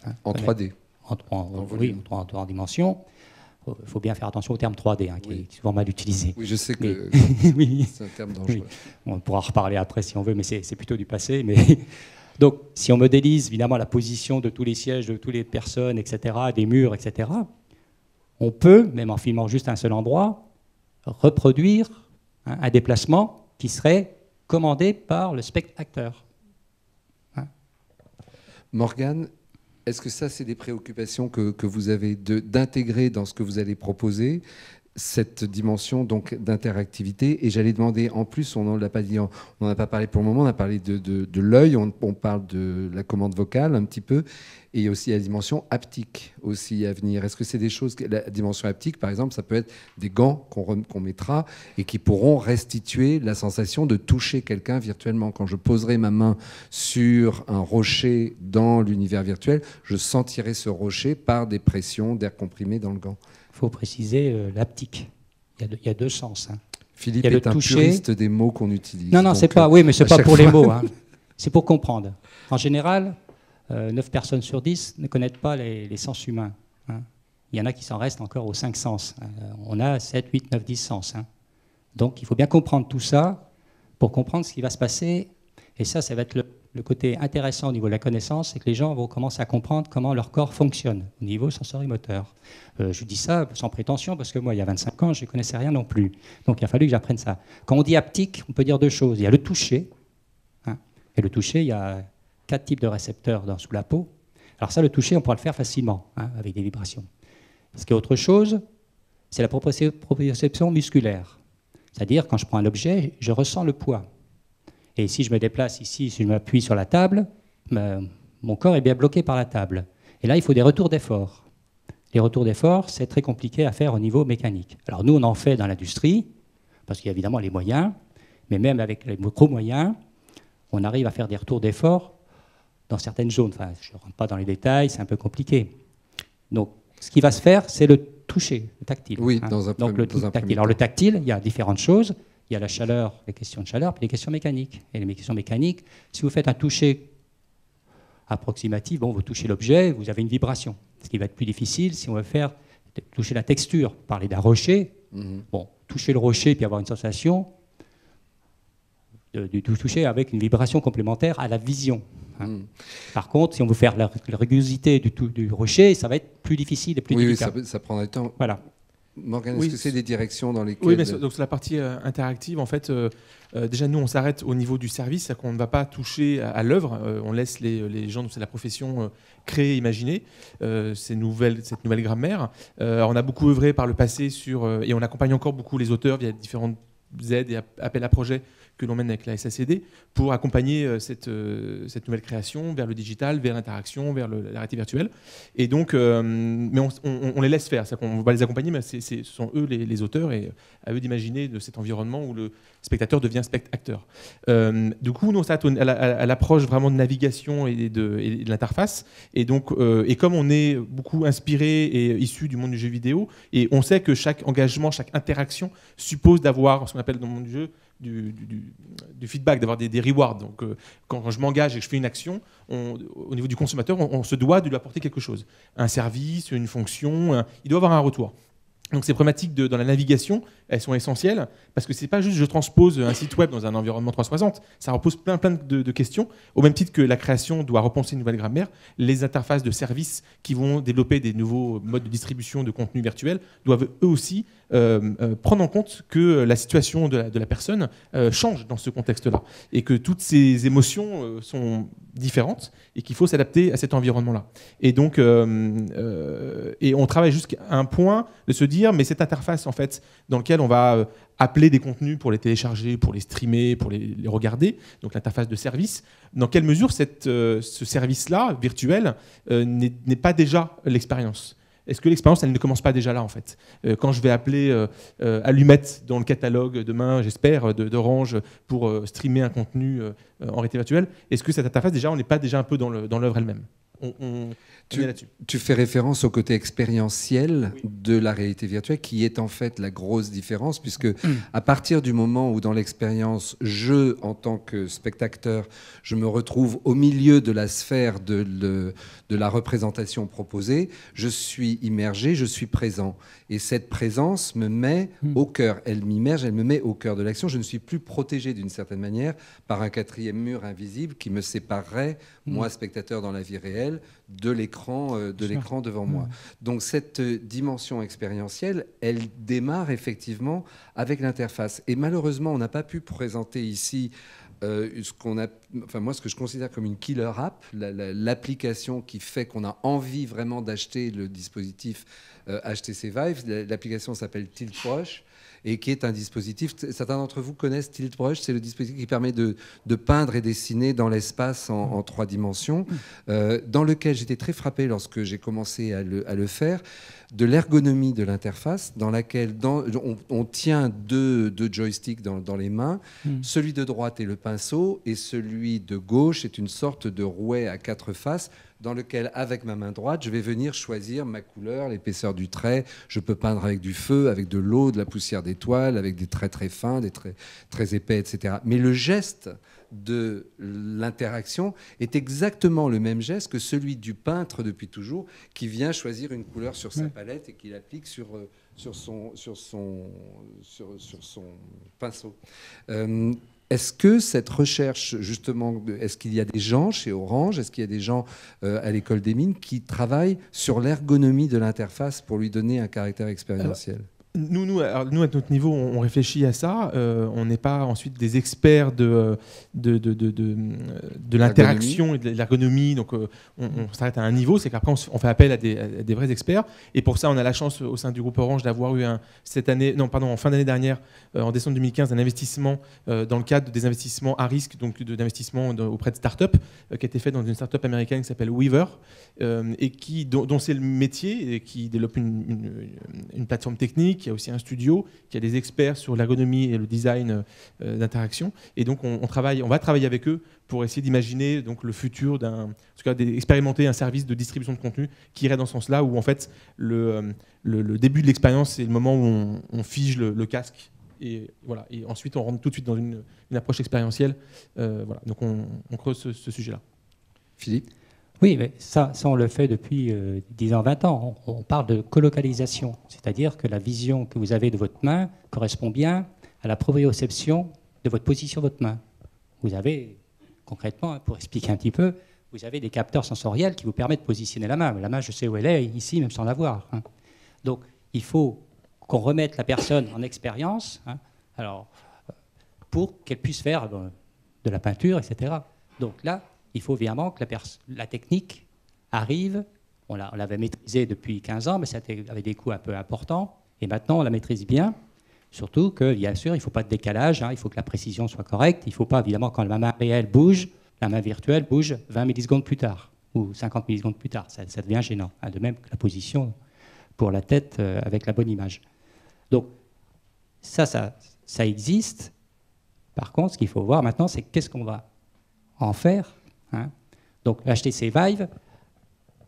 Hein. En 3D. Oui, en 3 dimensions. Il faut bien faire attention au terme 3D, qui est souvent mal utilisé. Oui, je sais que oui. C'est un terme dangereux. Oui. On pourra en reparler après si on veut, mais c'est plutôt du passé. Mais donc, si on modélise évidemment la position de tous les sièges, de toutes les personnes, etc., des murs, etc., on peut, même en filmant juste un seul endroit, reproduire un déplacement qui serait commandé par le spectateur. Morgane, est-ce que ça, c'est des préoccupations que vous avez d'intégrer dans ce que vous allez proposer? cette dimension donc d'interactivité. Et j'allais demander, en plus, on n'en a pas dit, on n'en a pas parlé pour le moment, on a parlé de l'œil, on parle de la commande vocale un petit peu, et il y a aussi la dimension haptique aussi à venir. Est-ce que c'est des choses, la dimension haptique, par exemple, ça peut être des gants qu'on mettra et qui pourront restituer la sensation de toucher quelqu'un virtuellement. Quand je poserai ma main sur un rocher dans l'univers virtuel, je sentirai ce rocher par des pressions d'air comprimé dans le gant. Il faut préciser l'haptique. Il y a deux sens. Hein. Philippe est un puriste des mots qu'on utilise. Non, c'est pas. Oui, mais c'est pas pour les mots. Hein. C'est pour comprendre. En général, 9 personnes sur 10 ne connaissent pas les sens humains. Hein. Il y en a qui s'en restent encore aux 5 sens. On a 7, 8, 9, 10 sens. Hein. Donc, il faut bien comprendre tout ça pour comprendre ce qui va se passer. Et ça va être le côté intéressant au niveau de la connaissance, c'est que les gens vont commencer à comprendre comment leur corps fonctionne au niveau sensorimoteur. Je dis ça sans prétention, parce que moi, il y a 25 ans, je ne connaissais rien non plus. Donc, il a fallu que j'apprenne ça. Quand on dit haptique, on peut dire deux choses. Il y a le toucher. Hein, et le toucher, il y a 4 types de récepteurs sous la peau. Alors ça, le toucher, on pourra le faire facilement, hein, avec des vibrations. Ce qui est autre chose, c'est la proprioception musculaire. C'est-à-dire, quand je prends un objet, je ressens le poids. Et si je me déplace ici, si je m'appuie sur la table, mon corps est bien bloqué par la table. Et là, il faut des retours d'effort. Les retours d'effort, c'est très compliqué à faire au niveau mécanique. Alors nous, on en fait dans l'industrie, parce qu'il y a évidemment les moyens, mais même avec les micro-moyens, on arrive à faire des retours d'effort dans certaines zones. Enfin, je ne rentre pas dans les détails, c'est un peu compliqué. Donc, ce qui va se faire, c'est le toucher, le tactile. Oui, hein. dans un Donc, le tactile. Alors, le tactile, il y a différentes choses. Il y a la chaleur, les questions de chaleur, puis les questions mécaniques. Et les questions mécaniques, si vous faites un toucher approximatif, bon, vous touchez l'objet, vous avez une vibration. Ce qui va être plus difficile si on veut faire toucher la texture. Parler d'un rocher, bon, toucher le rocher puis avoir une sensation du toucher avec une vibration complémentaire à la vision. Hein. Par contre, si on veut faire la rugosité du rocher, ça va être plus difficile et plus délicat. Oui, ça prendra du temps. Voilà. Morgane, est-ce que c'est des directions dans lesquelles... Oui, mais donc sur la partie interactive, en fait, déjà nous on s'arrête au niveau du service, c'est-à-dire qu'on ne va pas toucher à l'œuvre, on laisse les gens, c'est la profession, créer, imaginer cette nouvelle grammaire. On a beaucoup œuvré par le passé et on accompagne encore beaucoup les auteurs via différentes aides et appels à projets que l'on mène avec la SACD pour accompagner cette nouvelle création vers le digital, vers l'interaction, vers la réalité virtuelle. Et donc, mais on les laisse faire, c'est-à-dire qu'on va les accompagner, mais ce sont eux les auteurs et à eux d'imaginer de cet environnement où le spectateur devient spectateur. Du coup, nous on s'arrête à l'approche vraiment de navigation et de l'interface. Et donc, et comme on est beaucoup inspiré et issu du monde du jeu vidéo, et on sait que chaque engagement, chaque interaction suppose d'avoir ce qu'on appelle dans le monde du jeu du feedback, d'avoir des rewards. Donc, quand je m'engage et que je fais une action, au niveau du consommateur, on se doit de lui apporter quelque chose. Un service, une fonction, il doit avoir un retour. Donc ces problématiques dans la navigation, elles sont essentielles parce que c'est pas juste je transpose un site web dans un environnement 360, ça repose plein de questions. Au même titre que la création doit repenser une nouvelle grammaire, les interfaces de services qui vont développer des nouveaux modes de distribution de contenu virtuel doivent eux aussi prendre en compte que la situation de la personne change dans ce contexte-là et que toutes ces émotions sont différentes et qu'il faut s'adapter à cet environnement-là. Et donc, et on travaille jusqu'à un point de se dire, mais cette interface en fait, dans laquelle on va appeler des contenus pour les télécharger, pour les streamer, pour les regarder, donc l'interface de service, dans quelle mesure ce service-là, virtuel, n'est pas déjà l'expérience ? Est-ce que l'expérience, elle ne commence pas déjà là, en fait ? Quand je vais appeler Allumette dans le catalogue demain, j'espère, d'Orange pour streamer un contenu en réalité virtuelle, est-ce que cette interface, déjà, on n'est pas déjà un peu dans l'œuvre elle-même ? Tu fais référence au côté expérientiel de la réalité virtuelle, qui est en fait la grosse différence, puisque à partir du moment où dans l'expérience, en tant que spectateur, je me retrouve au milieu de la sphère de la représentation proposée, je suis immergé, je suis présent. Et cette présence me met au cœur. Elle m'immerge, elle me met au cœur de l'action. Je ne suis plus protégé d'une certaine manière par un quatrième mur invisible qui me séparerait, moi, spectateur dans la vie réelle, de l'écran devant moi. Donc cette dimension expérientielle, elle démarre effectivement avec l'interface. Et malheureusement, on n'a pas pu présenter ici ce que je considère comme une killer app, l'application qui fait qu'on a envie vraiment d'acheter le dispositif HTC Vive. L'application s'appelle TiltBrush et qui est un dispositif, certains d'entre vous connaissent TiltBrush, c'est le dispositif qui permet de peindre et dessiner dans l'espace en 3 dimensions, dans lequel j'étais très frappé lorsque j'ai commencé à le faire, de l'ergonomie de l'interface, dans laquelle on tient deux joysticks dans les mains. Celui de droite est le pinceau et celui de gauche est une sorte de rouet à 4 faces, dans lequel, avec ma main droite, je vais venir choisir ma couleur, l'épaisseur du trait. Je peux peindre avec du feu, avec de l'eau, de la poussière d'étoile, avec des traits très fins, des traits très épais, etc. Mais le geste de l'interaction est exactement le même geste que celui du peintre depuis toujours, qui vient choisir une couleur sur sa palette et qui l'applique sur son pinceau. Est-ce que cette recherche, justement, est-ce qu'il y a des gens chez Orange, est-ce qu'il y a des gens à l'école des mines qui travaillent sur l'ergonomie de l'interface pour lui donner un caractère expérientiel ? Nous, à notre niveau, on réfléchit à ça. On n'est pas ensuite des experts de l'interaction et de l'ergonomie. Donc, on s'arrête à un niveau. C'est qu'après, on fait appel à des vrais experts. Et pour ça, on a la chance au sein du groupe Orange d'avoir eu en fin d'année dernière, en décembre 2015, un investissement dans le cadre des investissements à risque, donc d'investissement auprès de start-up, qui a été fait dans une start-up américaine qui s'appelle Weaver, et dont c'est le métier, et qui développe une plateforme technique. Il y a aussi un studio qui a des experts sur l'ergonomie et le design d'interaction. Et donc, on va travailler avec eux pour essayer d'imaginer donc le futur en tout cas d'expérimenter un service de distribution de contenu qui irait dans ce sens-là, où en fait le début de l'expérience, c'est le moment où on fige le casque. Et voilà. Et ensuite, on rentre tout de suite dans une approche expérientielle. Voilà. Donc, on creuse ce sujet-là. Philippe ? Oui, mais ça, on le fait depuis 10 ans, 20 ans. On parle de colocalisation, c'est-à-dire que la vision que vous avez de votre main correspond bien à la proprioception de votre position de votre main. Vous avez, concrètement, pour expliquer un petit peu, vous avez des capteurs sensoriels qui vous permettent de positionner la main. Mais la main, je sais où elle est, ici, même sans la voir. Donc, il faut qu'on remette la personne en expérience, pour qu'elle puisse faire de la peinture, etc. Donc là, il faut évidemment que la technique arrive. On l'avait maîtrisée depuis 15 ans, mais ça avait des coûts un peu importants. Et maintenant, on la maîtrise bien. Surtout que, bien sûr, il ne faut pas de décalage. Il faut que la précision soit correcte. Il ne faut pas, évidemment, quand la main réelle bouge, la main virtuelle bouge 20 millisecondes plus tard ou 50 millisecondes plus tard. Ça devient gênant. De même que la position pour la tête avec la bonne image. Donc, ça existe. Par contre, ce qu'il faut voir maintenant, c'est qu'est-ce qu'on va en faire. Donc, HTC Vive,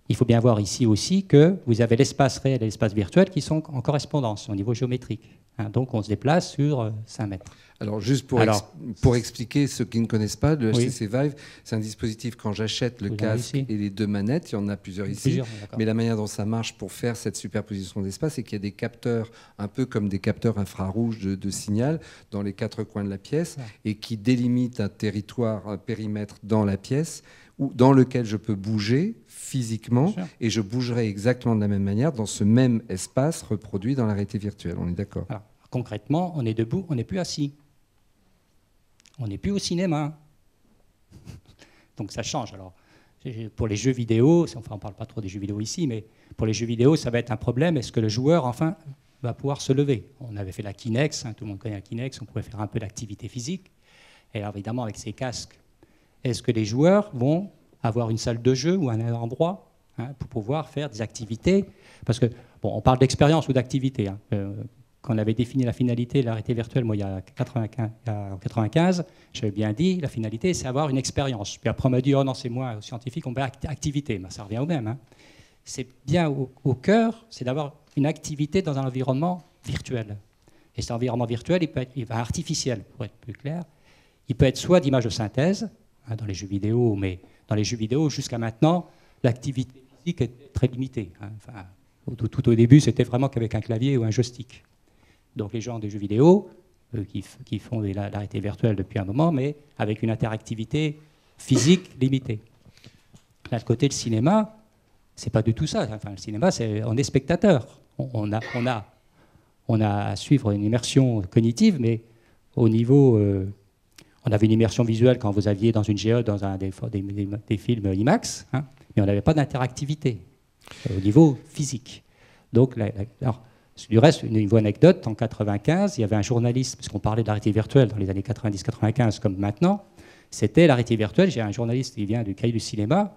il faut bien voir ici aussi que vous avez l'espace réel et l'espace virtuel qui sont en correspondance au niveau géométrique. Donc, on se déplace sur 5 mètres. Alors, juste pour expliquer ceux qui ne connaissent pas, le HTC Vive, c'est un dispositif, quand j'achète le casque et les 2 manettes, il y en a plusieurs ici, mais la manière dont ça marche pour faire cette superposition d'espace, c'est qu'il y a des capteurs, un peu comme des capteurs infrarouges de signal, dans les 4 coins de la pièce, et qui délimitent un territoire, un périmètre dans la pièce, dans lequel je peux bouger physiquement, et je bougerai exactement de la même manière dans ce même espace reproduit dans la réalité virtuelle. On est d'accord ? Alors, concrètement, on est debout, on n'est plus assis. On n'est plus au cinéma. Donc ça change. Alors, pour les jeux vidéo, on ne parle pas trop des jeux vidéo ici, mais pour les jeux vidéo, ça va être un problème. Est-ce que le joueur, enfin, va pouvoir se lever ? On avait fait la Kinex, tout le monde connaît la Kinex, on pouvait faire un peu d'activité physique. Et alors, évidemment, avec ces casques, est-ce que les joueurs vont avoir une salle de jeu ou un endroit pour pouvoir faire des activités ? Parce que, on parle d'expérience ou d'activité. Quand on avait défini la finalité de la réalité virtuelle, moi, il y a 95, j'avais bien dit, la finalité, c'est avoir une expérience. Puis après, on m'a dit, oh non, c'est moi, scientifique, on veut activité. Ben, ça revient au même. C'est bien au cœur, c'est d'avoir une activité dans un environnement virtuel. Et cet environnement virtuel, il va artificiel, pour être plus clair. Il peut être soit d'image de synthèse, dans les jeux vidéo, mais dans les jeux vidéo, jusqu'à maintenant, l'activité physique est très limitée. Tout au début, c'était vraiment qu'avec un clavier ou un joystick. Donc les gens des jeux vidéo, qui font la réalité virtuelle depuis un moment, mais avec une interactivité physique limitée. Là, de côté, le cinéma, c'est pas du tout ça. Le cinéma, on est spectateur. On a à suivre une immersion cognitive, mais au niveau On avait une immersion visuelle quand vous aviez dans une GE, dans des films IMAX, hein, mais on n'avait pas d'interactivité au niveau physique. Donc, alors, du reste, une niveau anecdote, en 1995, il y avait un journaliste, parce qu'on parlait de la réalité virtuelle dans les années 90-95 comme maintenant, c'était la réalité virtuelle. J'ai un journaliste qui vient du Cahier du cinéma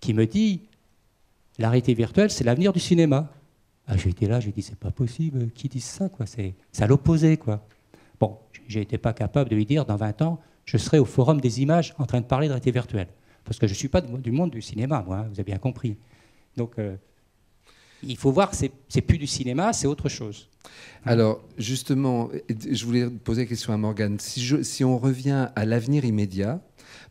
qui me dit « La réalité virtuelle, c'est l'avenir du cinéma ». Ah, j'ai été là, j'ai dit « C'est pas possible, qui dit ça quoi, c'est à l'opposé. » quoi. Bon, j'ai été pas capable de lui dire « Dans 20 ans, je serai au Forum des images en train de parler de réalité virtuelle ». Parce que je ne suis pas du monde du cinéma, moi, hein, vous avez bien compris. Donc, il faut voir que ce n'est plus du cinéma, c'est autre chose. Alors, justement, je voulais poser la question à Morgane. Si on revient à l'avenir immédiat,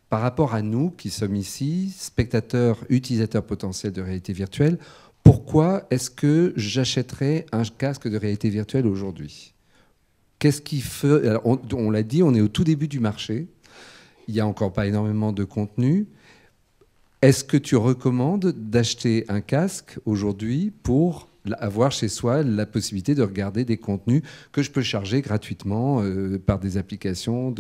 par rapport à nous qui sommes ici, spectateurs, utilisateurs potentiels de réalité virtuelle, pourquoi est-ce que j'achèterais un casque de réalité virtuelle aujourd'hui? Qu'est-ce qui fait... Alors, on l'a dit, on est au tout début du marché. Il n'y a encore pas énormément de contenu. Est-ce que tu recommandes d'acheter un casque aujourd'hui pour avoir chez soi la possibilité de regarder des contenus que je peux charger gratuitement par des applications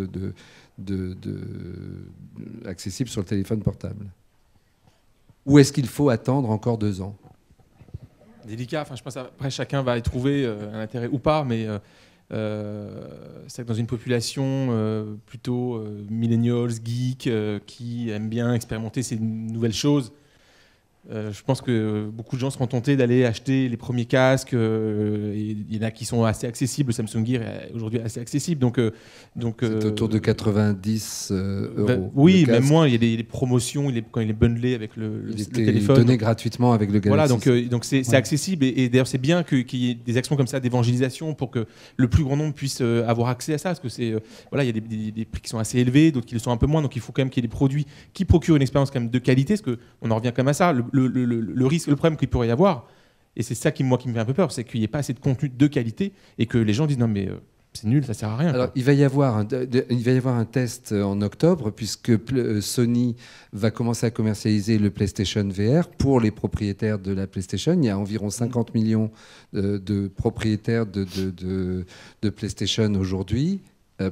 accessibles sur le téléphone portable? Ou est-ce qu'il faut attendre encore 2 ans? Délicat, enfin, je pense après chacun va y trouver un intérêt ou pas, mais c'est que dans une population plutôt millennials, geeks, qui aiment bien expérimenter ces nouvelles choses, je pense que beaucoup de gens seront tentés d'aller acheter les premiers casques. Il y en a qui sont assez accessibles. Le Samsung Gear est aujourd'hui assez accessible. C'est autour de 90 euros. Oui, même moins. Il y a des promotions quand il est bundlé avec le téléphone. Il est donné gratuitement avec le Galaxy. Voilà, donc c'est accessible. Et d'ailleurs, c'est bien qu'il y ait des actions comme ça d'évangélisation pour que le plus grand nombre puisse avoir accès à ça. Parce que voilà, il y a des prix qui sont assez élevés, d'autres qui le sont un peu moins. Donc il faut quand même qu'il y ait des produits qui procurent une expérience quand même de qualité. Parce qu'on en revient quand même à ça. Le risque, le problème qu'il pourrait y avoir, et c'est ça qui me fait un peu peur, c'est qu'il n'y ait pas assez de contenu de qualité et que les gens disent non mais c'est nul, ça sert à rien. Alors il va y avoir un test en octobre puisque Sony va commencer à commercialiser le PlayStation VR pour les propriétaires de la PlayStation. Il y a environ 50 millions de propriétaires de PlayStation aujourd'hui.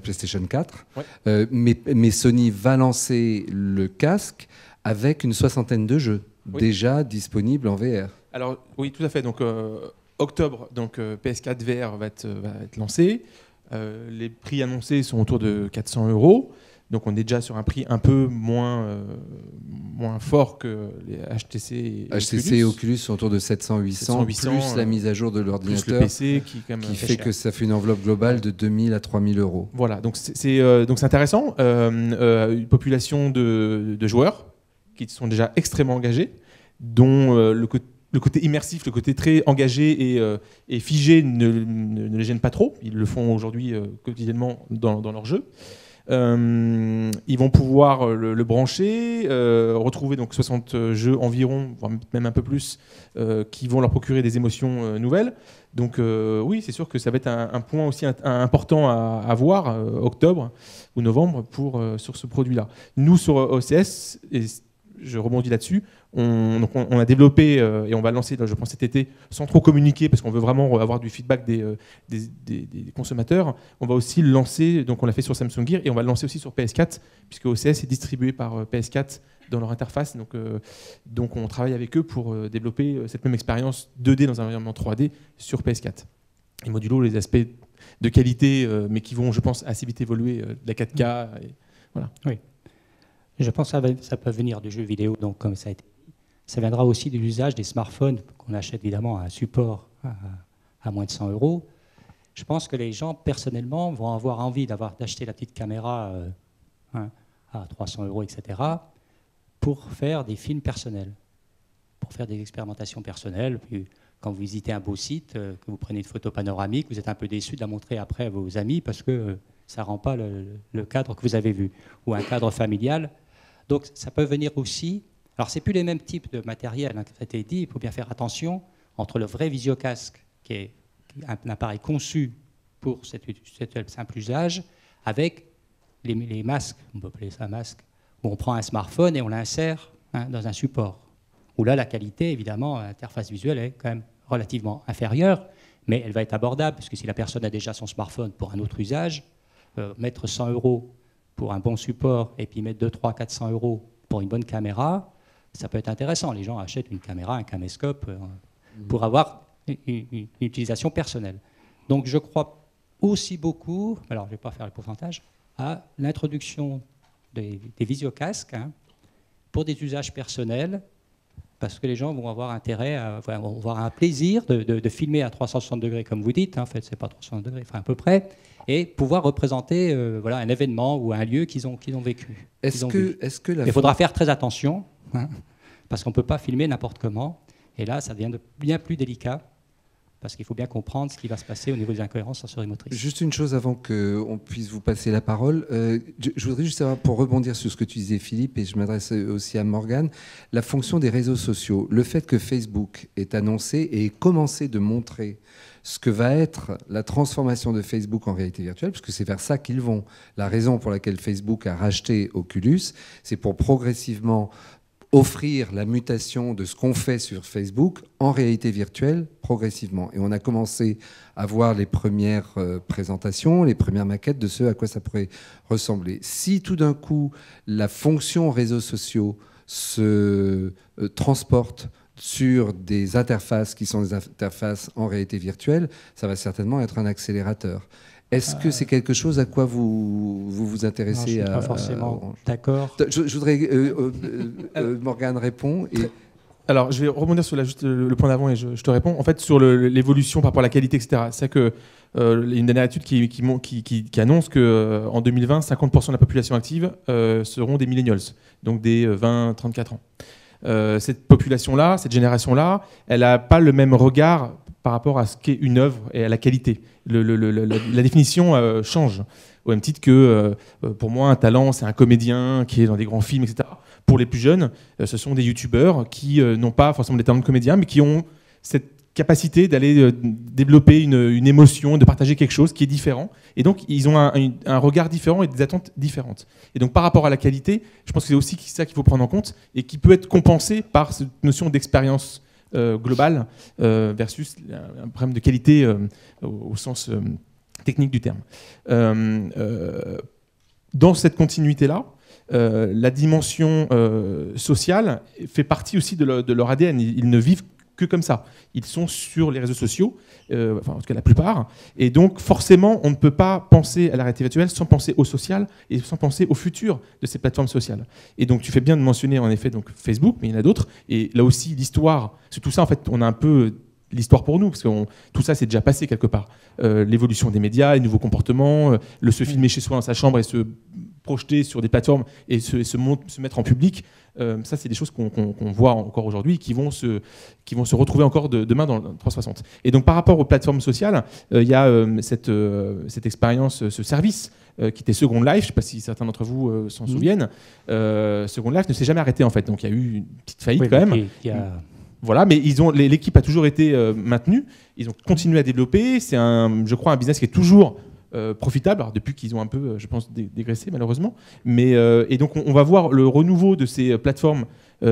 PlayStation 4. Ouais. Mais Sony va lancer le casque avec une 60aine de jeux. Oui. Déjà disponible en VR. Alors oui, tout à fait. Donc octobre, donc PS4 VR va être lancé. Les prix annoncés sont autour de 400 €. Donc on est déjà sur un prix un peu moins fort que les HTC et Oculus sont autour de 700-800 plus la mise à jour de l'ordinateur, plus le PC qui fait que ça fait une enveloppe globale de 2000 à 3000 €. Voilà, donc c'est intéressant. Une population de joueurs qui sont déjà extrêmement engagés, dont le côté immersif, le côté très engagé et figé ne les gêne pas trop. Ils le font aujourd'hui quotidiennement dans leur jeu. Ils vont pouvoir le brancher, retrouver donc 60 jeux environ, voire même un peu plus, qui vont leur procurer des émotions nouvelles. Donc oui, c'est sûr que ça va être un point aussi important à voir, octobre ou novembre, sur ce produit-là. Nous, sur OCS, et je rebondis là-dessus, on a développé et on va lancer, je pense, cet été, sans trop communiquer, parce qu'on veut vraiment avoir du feedback des consommateurs. On va aussi le lancer, donc on l'a fait sur Samsung Gear, et on va le lancer aussi sur PS4, puisque OCS est distribué par PS4 dans leur interface. Donc on travaille avec eux pour développer cette même expérience 2D dans un environnement 3D sur PS4. Et modulo les aspects de qualité, mais qui vont, je pense, assez vite évoluer, de la 4K. Et voilà. Oui. Je pense que ça peut venir du jeu vidéo, donc comme ça a été dit. Ça viendra aussi de l'usage des smartphones qu'on achète évidemment à un support à moins de 100 €. Je pense que les gens, personnellement, vont avoir envie d'acheter la petite caméra à 300 €, etc., pour faire des films personnels, pour faire des expérimentations personnelles. Puis, quand vous visitez un beau site, que vous prenez une photo panoramique, vous êtes un peu déçu de la montrer après à vos amis parce que ça ne rend pas le cadre que vous avez vu, ou un cadre familial. Donc ça peut venir aussi. Alors c'est plus les mêmes types de matériel, ça a été dit. Il faut bien faire attention entre le vrai visiocasque, qui est un appareil conçu pour cet simple usage, avec les masques, on peut appeler ça masque, où on prend un smartphone et on l'insère dans un support. Où là la qualité, évidemment, l'interface visuelle est quand même relativement inférieure, mais elle va être abordable, puisque si la personne a déjà son smartphone pour un autre usage, mettre 100 € pour un bon support et puis mettre 2, 3, 400 euros pour une bonne caméra, ça peut être intéressant. Les gens achètent une caméra, un caméscope, pour avoir une utilisation personnelle. Donc je crois aussi beaucoup, alors je ne vais pas faire le pourcentage, à l'introduction des visiocasques pour des usages personnels, parce que les gens vont avoir intérêt, vont avoir un plaisir de filmer à 360 degrés, comme vous dites, en fait, c'est pas 360 degrés, enfin à peu près, et pouvoir représenter un événement ou un lieu qu'ils ont vécu. Il faudra faire très attention, parce qu'on ne peut pas filmer n'importe comment, et là, ça devient bien plus délicat, parce qu'il faut bien comprendre ce qui va se passer au niveau des incohérences sensorimotrices. Juste une chose avant qu'on puisse vous passer la parole. Je voudrais juste savoir, pour rebondir sur ce que tu disais, Philippe, et je m'adresse aussi à Morgane, la fonction des réseaux sociaux. Le fait que Facebook ait annoncé et ait commencé de montrer ce que va être la transformation de Facebook en réalité virtuelle, puisque c'est vers ça qu'ils vont. La raison pour laquelle Facebook a racheté Oculus, c'est pour progressivement offrir la mutation de ce qu'on fait sur Facebook en réalité virtuelle progressivement. Et on a commencé à voir les premières présentations, les premières maquettes de ce à quoi ça pourrait ressembler. Si tout d'un coup, la fonction réseaux sociaux se transporte sur des interfaces qui sont des interfaces en réalité virtuelle, ça va certainement être un accélérateur. Est-ce que c'est quelque chose à quoi vous intéressez? Non, je ne suis pas forcément d'accord. Je voudrais... Morgane répond. Alors, je vais rebondir sur juste le point d'avant et je te réponds. En fait, sur l'évolution par rapport à la qualité, etc. C'est que une dernière étude qui annonce qu'en 2020, 50% de la population active seront des millennials, donc des 20-34 ans. Cette population-là, cette génération-là, elle n'a pas le même regard par rapport à ce qu'est une œuvre et à la qualité. La définition change. Au même titre que, pour moi, un talent, c'est un comédien qui est dans des grands films, etc. Pour les plus jeunes, ce sont des youtubeurs qui n'ont pas forcément des talents de comédien, mais qui ont cette capacité d'aller développer une émotion, de partager quelque chose qui est différent. Et donc, ils ont un regard différent et des attentes différentes. Et donc, par rapport à la qualité, je pense que c'est aussi ça qu'il faut prendre en compte et qui peut être compensé par cette notion d'expérience globale versus un problème de qualité au sens technique du terme. Dans cette continuité-là, la dimension sociale fait partie aussi de leur ADN. Ils ne vivent que comme ça. Ils sont sur les réseaux sociaux, enfin en tout cas la plupart, et donc forcément on ne peut pas penser à la réalité virtuelle sans penser au social et sans penser au futur de ces plateformes sociales. Et donc tu fais bien de mentionner en effet donc Facebook, mais il y en a d'autres, et là aussi l'histoire, c'est tout ça en fait, on a un peu l'histoire pour nous, parce que tout ça c'est déjà passé quelque part. L'évolution des médias, les nouveaux comportements, le se filmer chez soi dans sa chambre et se projeter sur des plateformes et se mettre en public, ça c'est des choses qu'on voit encore aujourd'hui, qui vont se retrouver encore demain dans le 360. Et donc par rapport aux plateformes sociales, il y a cette expérience, ce service qui était Second Life, je ne sais pas si certains d'entre vous s'en souviennent. Second Life ne s'est jamais arrêté en fait, donc il y a eu une petite faillite quand même. Voilà, mais l'équipe a toujours été maintenue, ils ont continué à développer, c'est je crois un business qui est toujours profitable, alors depuis qu'ils ont un peu, je pense, dégraissé malheureusement. Et donc on va voir le renouveau de ces plateformes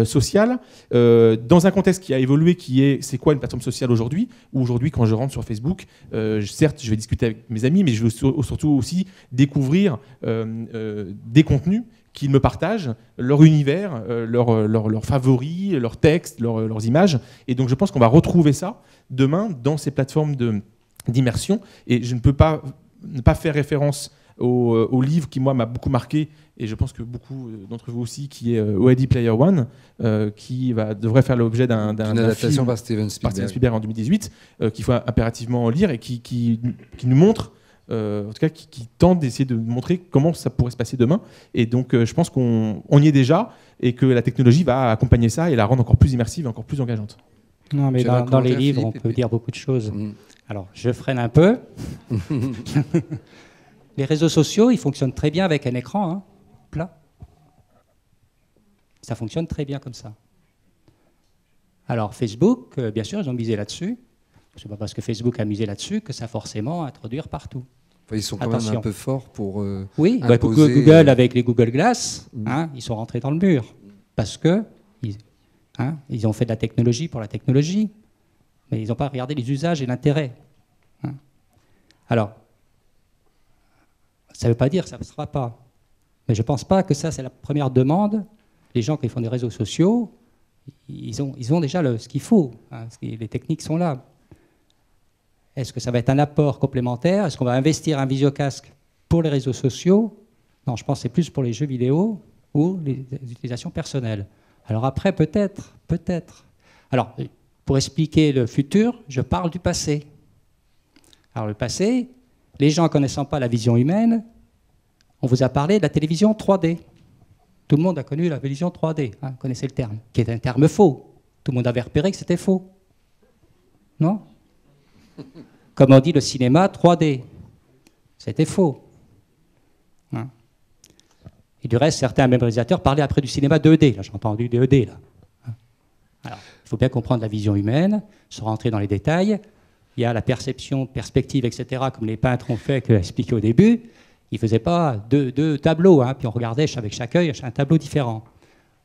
sociales dans un contexte qui a évolué, c'est quoi une plateforme sociale aujourd'hui? Où aujourd'hui, quand je rentre sur Facebook, certes, je vais discuter avec mes amis, mais je veux surtout aussi découvrir des contenus qu'ils me partagent, leur univers, leurs favoris, leurs textes, leurs images. Et donc je pense qu'on va retrouver ça demain dans ces plateformes d'immersion. Et je ne peux pas ne pas faire référence au livre qui, moi, m'a beaucoup marqué, et je pense que beaucoup d'entre vous aussi, qui est Ready Player One, qui devrait faire l'objet d'une adaptation film par Steven Spielberg en 2018, qu'il faut impérativement lire et qui nous montre, en tout cas qui tente d'essayer de montrer comment ça pourrait se passer demain. Et donc je pense qu'on y est déjà, et que la technologie va accompagner ça et la rendre encore plus immersive et encore plus engageante. Non, mais dans les livres, Philippe, on peut dire beaucoup de choses. Alors, je freine un peu. Les réseaux sociaux, ils fonctionnent très bien avec un écran plat. Ça fonctionne très bien comme ça. Alors, Facebook, bien sûr, ils ont misé là-dessus. Ce n'est pas parce que Facebook a misé là-dessus que ça forcément introduire partout. Enfin, ils sont quand même un peu forts pour oui, imposer... Google avec les Google Glass, ils sont rentrés dans le mur. Parce que ils ont fait de la technologie pour la technologie. Mais ils n'ont pas regardé les usages et l'intérêt. Alors, ça ne veut pas dire que ça ne passera pas. Mais je ne pense pas que ça, c'est la première demande. Les gens qui font des réseaux sociaux, ils ont déjà ce qu'il faut. Hein, les techniques sont là. Est-ce que ça va être un apport complémentaire? Est-ce qu'on va investir un visiocasque pour les réseaux sociaux? Non, je pense que c'est plus pour les jeux vidéo ou les utilisations personnelles. Alors après, peut-être. Alors, pour expliquer le futur, je parle du passé. Alors le passé, les gens ne connaissant pas la vision humaine, on vous a parlé de la télévision 3D. Tout le monde a connu la télévision 3D, hein, vous connaissez le terme, qui est un terme faux. Tout le monde avait repéré que c'était faux. Non? Comme on dit le cinéma 3D. C'était faux. Hein? Et du reste, certains même réalisateurs parlaient après du cinéma 2D. Là, j'ai entendu 2D. Là. Alors, il faut bien comprendre la vision humaine, sans rentrer dans les détails. Il y a la perception, perspective, etc., comme les peintres ont fait, que expliqué au début. Ils ne faisaient pas deux tableaux, hein, puis on regardait avec chaque œil un tableau différent.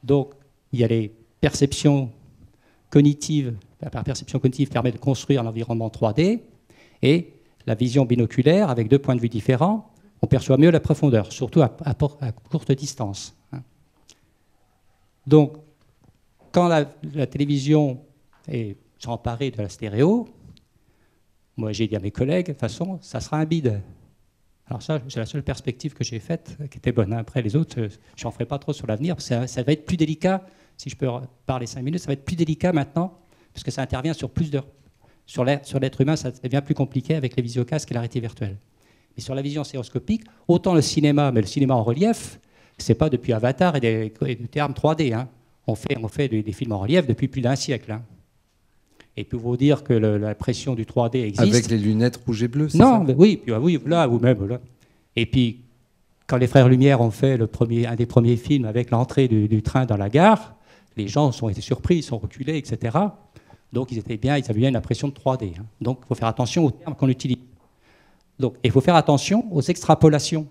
Donc, il y a les perceptions cognitives. La perception cognitive permet de construire un environnement 3D, et la vision binoculaire, avec deux points de vue différents, on perçoit mieux la profondeur, surtout à courte distance. Hein. Donc, quand la télévision s'est emparée de la stéréo, moi j'ai dit à mes collègues, de toute façon, ça sera un bide. Alors ça, c'est la seule perspective que j'ai faite qui était bonne. Après les autres, je n'en ferai pas trop sur l'avenir, parce que ça va être plus délicat, si je peux parler 5 minutes, ça va être plus délicat maintenant, parce que ça intervient sur plus d'heures. Sur l'être humain, ça devient plus compliqué avec les visiocasques et la réalité virtuelle. Mais sur la vision stéréoscopique, autant le cinéma, mais le cinéma en relief, c'est pas depuis Avatar et du terme 3D. Hein. On fait des films en relief depuis plus d'un siècle. Hein. Et puis vous dire que la pression du 3D existe. Avec les lunettes rouges et bleues, c'est non, ça? Mais oui, puis, oui, là, ou même là. Et puis, quand les Frères Lumière ont fait un des premiers films avec l'entrée du train dans la gare, les gens ont été surpris, ils sont reculés, etc. Donc ils avaient bien une impression de 3D. Hein. Donc il faut faire attention aux termes qu'on utilise. Donc, il faut faire attention aux extrapolations.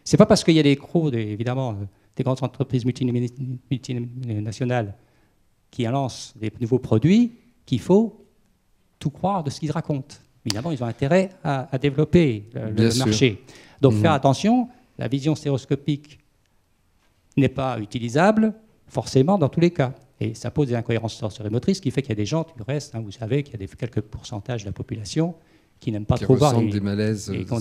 Ce n'est pas parce qu'il y a des gros, évidemment, des grandes entreprises multinationales qui lancent des nouveaux produits qu'il faut tout croire de ce qu'ils racontent. Évidemment, ils ont intérêt à développer le marché. Donc, faire attention, la vision stéréoscopique n'est pas utilisable forcément dans tous les cas. Et ça pose des incohérences sensorimotrices, ce qui fait qu'il y a des gens, du reste, hein, vous savez qu'il y a quelques pourcentages de la population qui n'aiment pas trop voir des malaises, et qui ont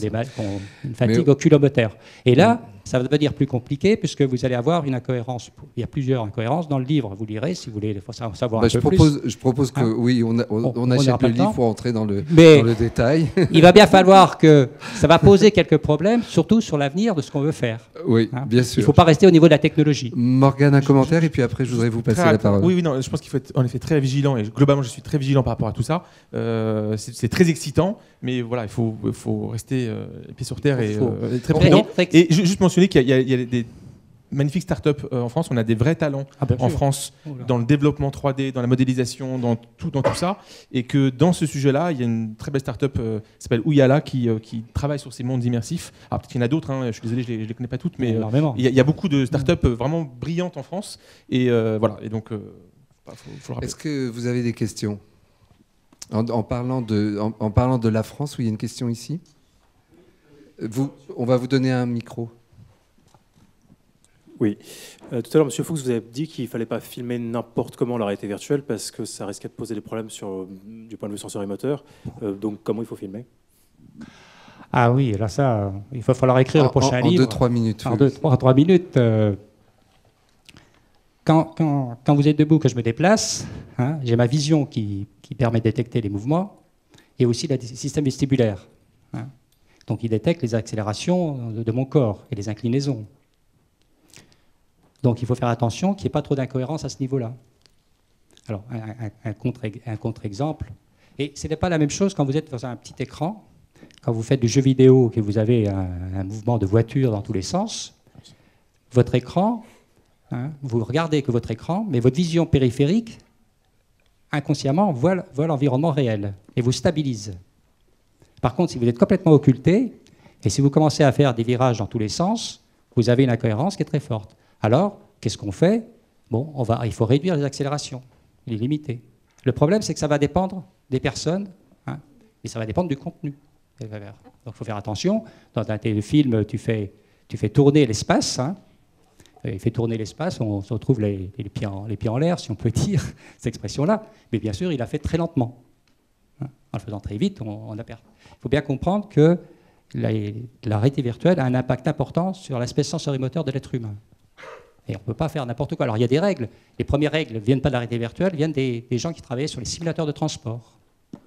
une fatigue oculomoteur. Et là, ça va devenir plus compliqué puisque vous allez avoir une incohérence. Il y a plusieurs incohérences dans le livre. Vous lirez si vous voulez savoir un peu plus. Je propose que, hein, oui, on achète le livre pour entrer dans le détail. Il va bien falloir que ça va poser quelques problèmes, surtout sur l'avenir de ce qu'on veut faire. Oui, hein, bien sûr. Il ne faut pas rester au niveau de la technologie. Morgane, un commentaire et puis après, je voudrais vous passer la parole. Oui, non, je pense qu'il faut être en effet très vigilant et globalement, je suis très vigilant par rapport à tout ça. C'est très excitant. Mais voilà, il faut rester les pieds sur terre et très prudent. Et juste mentionner qu'il y a des magnifiques startups en France. On a des vrais talents en France dans le développement 3D, dans la modélisation, dans tout ça. Et que dans ce sujet-là, il y a une très belle startup qui s'appelle Ouyala qui travaille sur ces mondes immersifs. Alors peut-être qu'il y en a d'autres, hein, je suis désolé, je ne les connais pas toutes, mais il y a beaucoup de startups vraiment brillantes en France. Et voilà, et donc, faut le rappeler. Est-ce que vous avez des questions ? En parlant de la France, il y a une question ici. On va vous donner un micro. Oui. Tout à l'heure, M. Fuchs, vous avez dit qu'il ne fallait pas filmer n'importe comment la réalité virtuelle parce que ça risquait de poser des problèmes du point de vue sensorimoteur. Donc, comment il faut filmer ? Ah oui, là ça, il va falloir écrire le prochain livre. En 2-3 minutes. En 2-3 minutes. Quand vous êtes debout, que je me déplace, hein, j'ai ma vision qui permet de détecter les mouvements et aussi le système vestibulaire. Hein. Donc il détecte les accélérations de mon corps et les inclinaisons. Donc il faut faire attention qu'il n'y ait pas trop d'incohérence à ce niveau-là. Alors un contre-exemple. Et ce n'est pas la même chose quand vous êtes dans un petit écran, quand vous faites du jeu vidéo et que vous avez un mouvement de voiture dans tous les sens. Votre écran... Hein, vous regardez que votre écran, mais votre vision périphérique, inconsciemment, voit l'environnement réel et vous stabilise. Par contre, si vous êtes complètement occulté, et si vous commencez à faire des virages dans tous les sens, vous avez une incohérence qui est très forte. Alors, qu'est-ce qu'on fait ? Bon, il faut réduire les accélérations, les limiter. Le problème, c'est que ça va dépendre des personnes, hein, et ça va dépendre du contenu. Donc, il faut faire attention. Dans un téléfilm, tu fais tu fais tourner l'espace. Hein, il fait tourner l'espace, on se retrouve les pieds en l'air, si on peut dire cette expression-là. Mais bien sûr, il l'a fait très lentement. Hein, en le faisant très vite, on a perdu. Il faut bien comprendre que la réalité virtuelle a un impact important sur l'aspect sensorimoteur de l'être humain. Et on ne peut pas faire n'importe quoi. Alors il y a des règles. Les premières règles ne viennent pas de la réalité virtuelle, viennent des gens qui travaillaient sur les simulateurs de transport.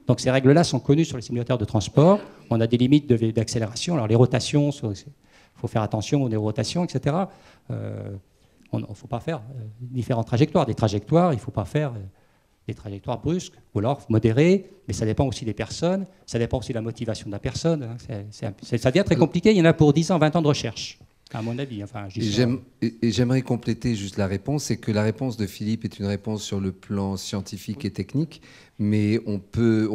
Donc ces règles-là sont connues sur les simulateurs de transport. On a des limites d'accélération. Alors les rotations, il faut faire attention aux rotations, etc. Il ne faut pas faire différentes trajectoires. Des trajectoires, il ne faut pas faire des trajectoires brusques, ou alors modérées, mais ça dépend aussi des personnes, ça dépend aussi de la motivation de la personne. Hein. Ça devient très compliqué. Il y en a pour 10 ans, 20 ans de recherche, à mon avis. Enfin, et j'aimerais compléter juste la réponse, c'est que la réponse de Philippe est une réponse sur le plan scientifique et technique, mais on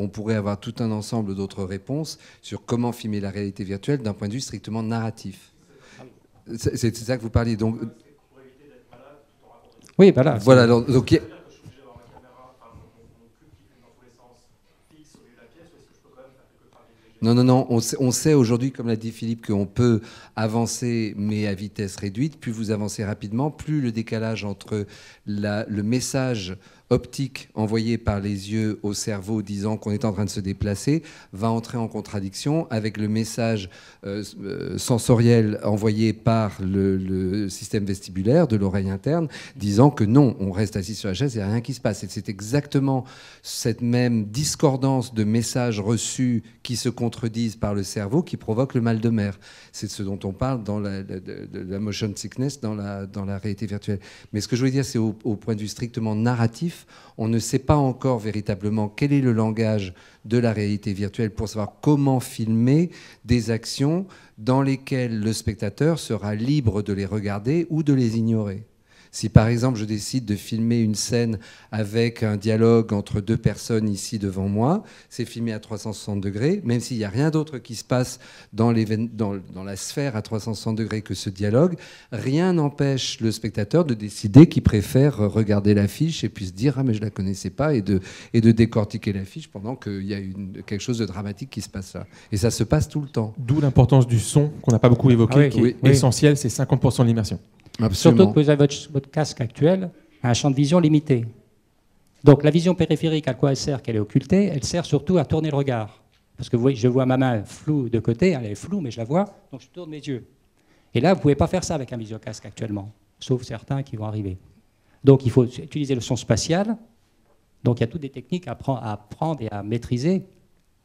pourrait avoir tout un ensemble d'autres réponses sur comment filmer la réalité virtuelle d'un point de vue strictement narratif. C'est ça que vous parliez. Donc, oui, voilà. Voilà. Donc, non. On sait aujourd'hui, comme l'a dit Philippe, qu'on peut avancer, mais à vitesse réduite. Plus vous avancez rapidement, plus le décalage entre le message optique envoyé par les yeux au cerveau disant qu'on est en train de se déplacer va entrer en contradiction avec le message sensoriel envoyé par le système vestibulaire de l'oreille interne disant que non, on reste assis sur la chaise, il n'y a rien qui se passe. Et c'est exactement cette même discordance de messages reçus qui se contredisent par le cerveau qui provoque le mal de mer. C'est ce dont on parle dans la motion sickness, dans la réalité virtuelle. Mais ce que je voulais dire, c'est au point de vue strictement narratif, on ne sait pas encore véritablement quel est le langage de la réalité virtuelle pour savoir comment filmer des actions dans lesquelles le spectateur sera libre de les regarder ou de les ignorer. Si par exemple je décide de filmer une scène avec un dialogue entre deux personnes ici devant moi, c'est filmé à 360 degrés, même s'il n'y a rien d'autre qui se passe dans la sphère à 360 degrés que ce dialogue, rien n'empêche le spectateur de décider qu'il préfère regarder l'affiche et puis se dire « Ah mais je ne la connaissais pas » et de décortiquer l'affiche pendant qu'il y a quelque chose de dramatique qui se passe là. Et ça se passe tout le temps. D'où l'importance du son qu'on n'a pas beaucoup évoqué, qui est essentiel, c'est 50% de l'immersion. Absolument. Surtout que vous avez votre casque actuel a un champ de vision limité. Donc la vision périphérique, à quoi elle sert qu'elle est occultée? Elle sert surtout à tourner le regard. Parce que vous voyez, je vois ma main floue de côté, elle est floue, mais je la vois, donc je tourne mes yeux. Et là, vous ne pouvez pas faire ça avec un visiocasque actuellement, sauf certains qui vont arriver. Donc il faut utiliser le son spatial. Donc il y a toutes des techniques à apprendre et à maîtriser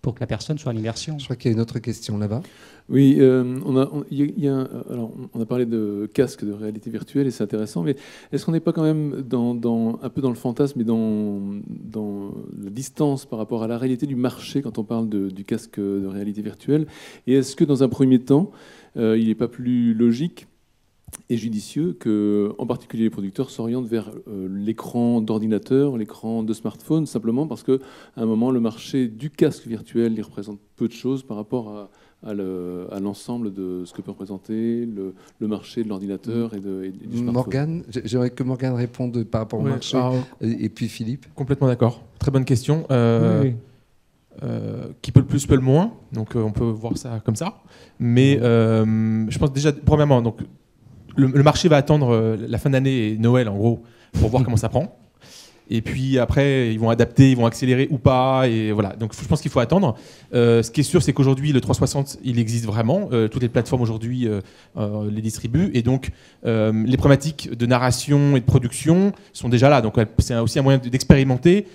pour que la personne soit en immersion. Je crois qu'il y a une autre question là-bas. Oui, on a parlé de casque de réalité virtuelle et c'est intéressant, mais est-ce qu'on n'est pas quand même un peu dans le fantasme et dans la distance par rapport à la réalité du marché quand on parle du casque de réalité virtuelle? Et est-ce que dans un premier temps, il n'est pas plus logique et judicieux que, en particulier, les producteurs s'orientent vers l'écran d'ordinateur, l'écran de smartphone, simplement parce qu'à un moment, le marché du casque virtuel, il représente peu de choses par rapport à l'ensemble de ce que peut représenter le marché de l'ordinateur et du smartphone. Morgane, j'aimerais que Morgane réponde par rapport au marché. Et puis Philippe. Complètement d'accord. Très bonne question. Qui peut le plus, peut le moins. Donc on peut voir ça comme ça. Mais je pense déjà, premièrement, donc, le marché va attendre la fin d'année et Noël, en gros, pour voir comment ça prend. Et puis après, ils vont adapter, ils vont accélérer ou pas. Et voilà. Donc je pense qu'il faut attendre. Ce qui est sûr, c'est qu'aujourd'hui, le 360, il existe vraiment. Toutes les plateformes aujourd'hui les distribuent. Et donc, les problématiques de narration et de production sont déjà là. Donc c'est aussi un moyen d'expérimenter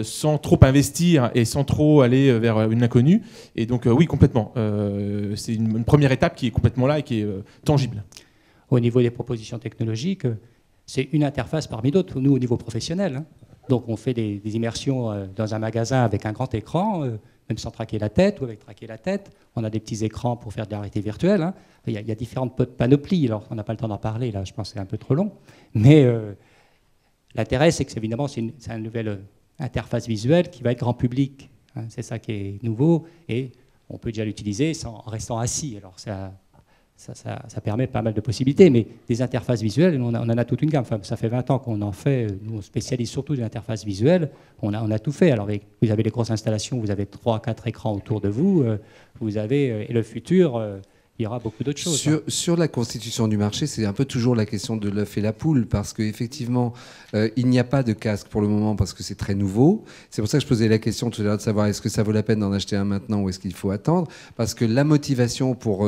sans trop investir et sans trop aller vers une inconnue. Et donc oui, complètement. C'est une première étape qui est complètement là et qui est tangible. Au niveau des propositions technologiques, c'est une interface parmi d'autres, nous, au niveau professionnel. Hein. Donc, on fait des immersions dans un magasin avec un grand écran, même sans traquer la tête ou avec traquer la tête. On a des petits écrans pour faire de la réalité virtuelle. Hein. Il y a différentes panoplies. Alors, on n'a pas le temps d'en parler, là, je pense que c'est un peu trop long. Mais l'intérêt, c'est que, évidemment, c'est une nouvelle interface visuelle qui va être grand public. Hein. C'est ça qui est nouveau. Et on peut déjà l'utiliser en restant assis. Alors, ça permet pas mal de possibilités, mais des interfaces visuelles, on en a toute une gamme. Enfin, ça fait 20 ans qu'on en fait. Nous, on spécialise surtout des interfaces visuelles. On a tout fait. Alors, vous avez les grosses installations, vous avez 3-4 écrans autour de vous. Vous avez, et le futur, il y aura beaucoup d'autres choses. Sur la constitution du marché, c'est un peu toujours la question de l'œuf et la poule, parce qu'effectivement, il n'y a pas de casque pour le moment, parce que c'est très nouveau. C'est pour ça que je posais la question tout à l'heure de savoir est-ce que ça vaut la peine d'en acheter un maintenant ou est-ce qu'il faut attendre, parce que la motivation pour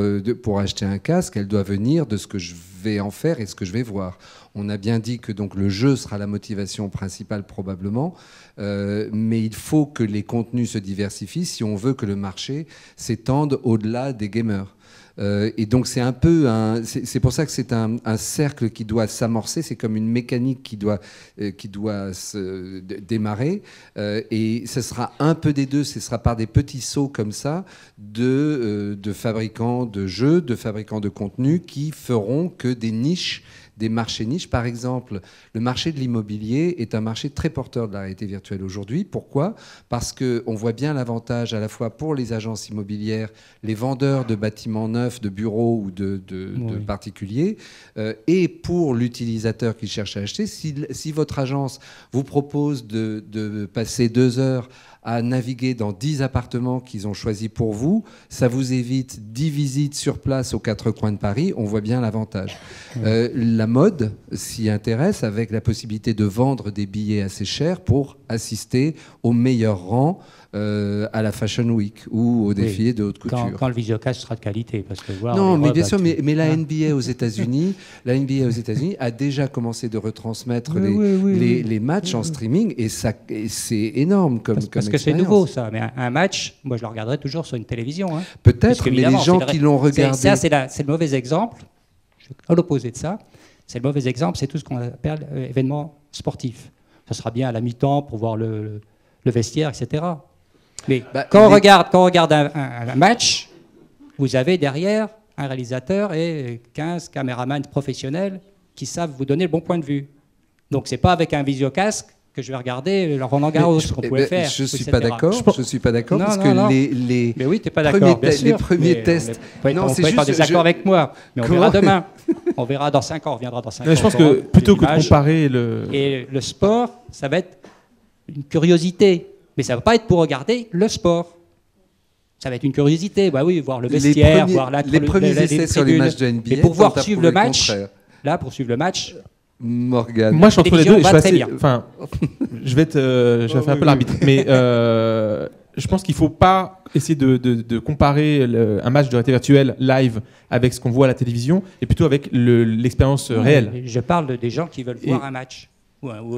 acheter un casque, elle doit venir de ce que je vais en faire et ce que je vais voir. On a bien dit que donc le jeu sera la motivation principale probablement, mais il faut que les contenus se diversifient si on veut que le marché s'étende au-delà des gamers. Et donc c'est un peu c'est pour ça que c'est un cercle qui doit s'amorcer. C'est comme une mécanique qui doit se démarrer. Et ce sera un peu des deux. Ce sera par des petits sauts comme ça de fabricants de jeux, de fabricants de contenu qui feront que des marchés niches. Par exemple, le marché de l'immobilier est un marché très porteur de la réalité virtuelle aujourd'hui. Pourquoi ? Parce qu'on voit bien l'avantage à la fois pour les agences immobilières, les vendeurs de bâtiments neufs, de bureaux ou de particuliers, et pour l'utilisateur qui cherche à acheter. Si votre agence vous propose de passer 2 heures à naviguer dans 10 appartements qu'ils ont choisis pour vous, ça vous évite 10 visites sur place aux 4 coins de Paris, on voit bien l'avantage. La mode s'y intéresse avec la possibilité de vendre des billets assez chers pour assister aux meilleurs rangs à la Fashion Week ou au défilé de haute couture. Quand le visiocast sera de qualité, parce que non, mais bien sûr, mais la NBA aux États-Unis, a déjà commencé de retransmettre les matchs en streaming et c'est énorme comme parce que c'est nouveau ça. Mais un match, moi je le regarderai toujours sur une télévision. Hein. Peut-être, mais les gens qui l'ont regardé. Ça, c'est le mauvais exemple. À l'opposé de ça, c'est le mauvais exemple, c'est tout ce qu'on appelle événement sportif. Ça sera bien à la mi-temps pour voir le vestiaire, etc. Mais quand on regarde un match, vous avez derrière un réalisateur et 15 caméramans professionnels qui savent vous donner le bon point de vue. Donc c'est pas avec un visiocasque que je vais regarder le Roland Garros qu'on pouvait faire. Je suis pas d'accord. Je suis pas d'accord parce que les mais oui, t'es pas d'accord. Les premiers tests. On peut être en désaccord avec moi, mais on verra demain. On verra dans 5 ans. On reviendra dans 5 ans. Je pense que plutôt que de comparer le sport, ça va être une curiosité. Mais ça ne va pas être pour regarder le sport. Ça va être une curiosité, bah oui, voir le vestiaire, voir les premiers essais sur les matchs de NBA. Mais pour voir suivre le match, pour suivre le match, Morgane. Moi, je suis entre les deux. Je vais faire un peu l'arbitre, mais je pense qu'il ne faut pas essayer de comparer un match de réalité virtuelle live avec ce qu'on voit à la télévision, et plutôt avec l'expérience réelle. Je parle des gens qui veulent voir un match.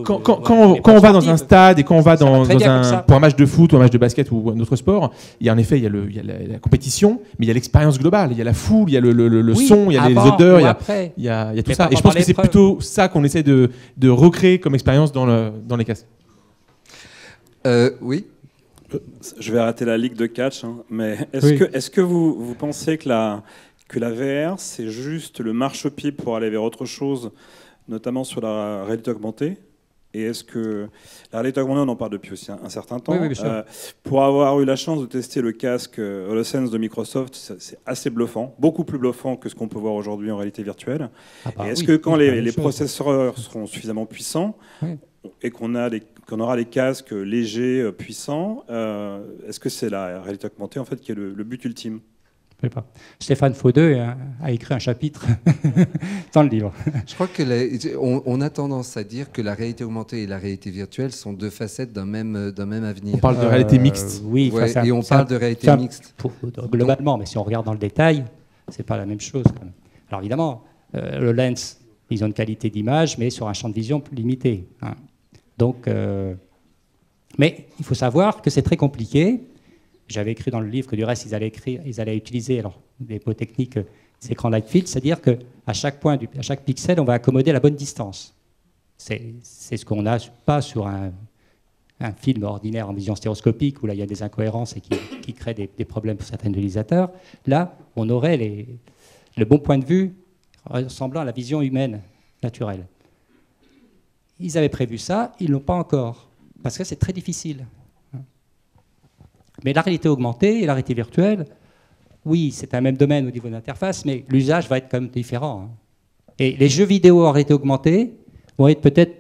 Quand on va dans un stade et quand on va pour un match de foot ou un match de basket ou un autre sport, il y a en effet il y a la compétition, mais il y a l'expérience globale, il y a la foule, il y a le son, il y a les odeurs, il y a tout ça. Et je pense que c'est plutôt ça qu'on essaie de recréer comme expérience dans les casques. Oui. Je vais arrêter la ligue de catch, hein, mais est-ce que vous pensez que la VR c'est juste le marchepied pour aller vers autre chose, notamment sur la réalité augmentée? Et est-ce que la réalité augmentée, on en parle depuis aussi un certain temps. Oui, bien sûr. Pour avoir eu la chance de tester le casque HoloSense de Microsoft, c'est assez bluffant, beaucoup plus bluffant que ce qu'on peut voir aujourd'hui en réalité virtuelle. Et est-ce que quand les processeurs seront suffisamment puissants et qu'on aura les casques légers, puissants, est-ce que c'est la réalité augmentée en fait qui est le but ultime? Pas. Stéphane Faudeux a écrit un chapitre dans le livre. Je crois que on a tendance à dire que la réalité augmentée et la réalité virtuelle sont 2 facettes d'un même avenir. On parle de réalité mixte. Oui, et on parle de réalité mixte. Globalement, mais si on regarde dans le détail, c'est pas la même chose. Quand même. Alors évidemment, le lens, ils ont une qualité d'image, mais sur un champ de vision plus limité. Hein. Donc, mais il faut savoir que c'est très compliqué. J'avais écrit dans le livre que du reste, ils allaient utiliser des mots techniques, des écrans light field, c'est-à-dire qu'à chaque pixel, on va accommoder la bonne distance. C'est ce qu'on n'a pas sur un film ordinaire en vision stéréoscopique, où là, il y a des incohérences et qui créent des problèmes pour certains utilisateurs. Là, on aurait le bon point de vue ressemblant à la vision humaine naturelle. Ils avaient prévu ça, ils ne l'ont pas encore, parce que c'est très difficile. Mais la réalité augmentée et la réalité virtuelle, oui, c'est un même domaine au niveau de l'interface, mais l'usage va être quand même différent. Et les jeux vidéo en réalité augmentée vont être peut-être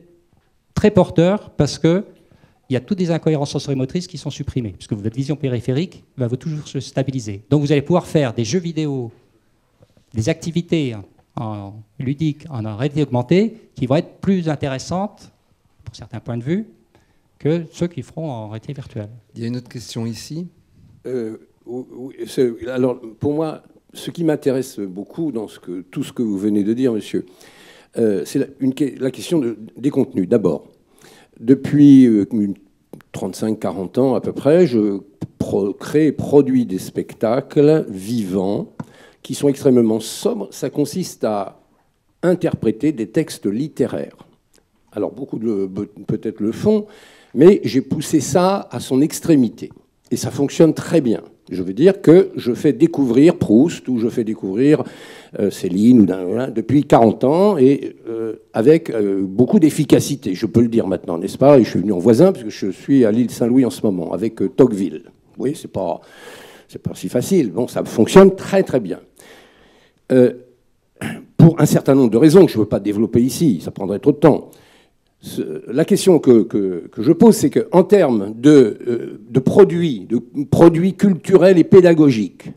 très porteurs parce qu'il y a toutes des incohérences sensorimotrices qui sont supprimées, puisque votre vision périphérique va toujours se stabiliser. Donc vous allez pouvoir faire des jeux vidéo des activités ludiques en réalité augmentée qui vont être plus intéressantes, pour certains points de vue, que ceux qui feront en réalité virtuelle. Il y a une autre question ici. Oui, alors, pour moi, ce qui m'intéresse beaucoup dans tout ce que vous venez de dire, monsieur, c'est la question des contenus. D'abord, depuis 35-40 ans à peu près, je crée et produis des spectacles vivants qui sont extrêmement sobres. Ça consiste à interpréter des textes littéraires. Alors, beaucoup peut-être le font, mais j'ai poussé ça à son extrémité. Et ça fonctionne très bien. Je veux dire que je fais découvrir Proust ou je fais découvrir Céline depuis 40 ans et avec beaucoup d'efficacité, je peux le dire maintenant, n'est-ce pas? Et je suis venu en voisin parce que je suis à l'île Saint-Louis en ce moment avec Tocqueville. Oui, c'est pas si facile. Bon, ça fonctionne très très bien. Pour un certain nombre de raisons que je ne veux pas développer ici, ça prendrait trop de temps. La question que je pose, c'est qu'en termes de produits culturels et pédagogiques,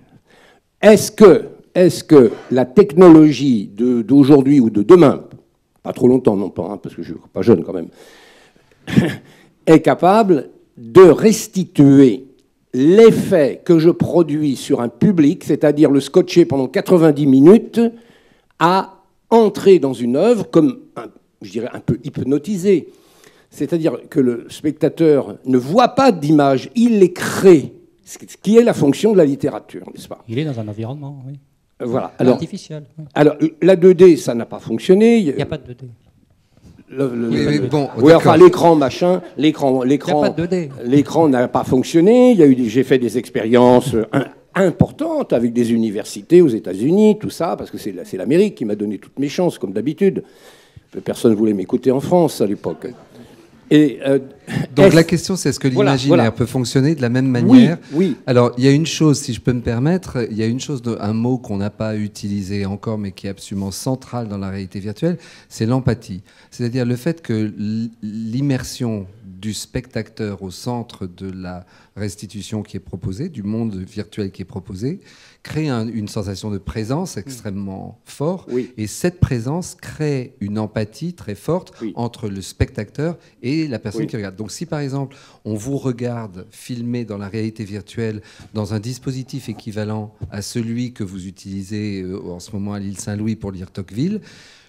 est-ce que la technologie d'aujourd'hui ou de demain, pas trop longtemps non pas, hein, parce que je ne suis pas jeune quand même, est capable de restituer l'effet que je produis sur un public, c'est-à-dire le scotcher pendant 90 minutes, à entrer dans une œuvre comme je dirais un peu hypnotisé. C'est-à-dire que le spectateur ne voit pas d'images, il les crée, ce qui est la fonction de la littérature, n'est-ce pas? Il est dans un environnement, oui. Voilà. Artificiel. Oui. Alors, la 2D, ça n'a pas fonctionné. Il n'y a pas de 2D. Oui, enfin, l'écran, machin, l'écran n'a pas fonctionné. J'ai fait des expériences importantes avec des universités aux États-Unis, tout ça, parce que c'est l'Amérique qui m'a donné toutes mes chances, comme d'habitude. Personne ne voulait m'écouter en France à l'époque. Donc la question, c'est est-ce que l'imaginaire peut fonctionner de la même manière? Oui. Alors, il y a une chose, si je peux me permettre, il y a une chose, un mot qu'on n'a pas utilisé encore, mais qui est absolument central dans la réalité virtuelle, c'est l'empathie. C'est-à-dire le fait que l'immersion du spectateur au centre de la restitution qui est proposée, du monde virtuel qui est proposé, crée une sensation de présence extrêmement forte. Oui. Et cette présence crée une empathie très forte entre le spectateur et la personne qui regarde. Donc si par exemple on vous regarde filmer dans la réalité virtuelle dans un dispositif équivalent à celui que vous utilisez en ce moment à l'île Saint-Louis pour lire Tocqueville,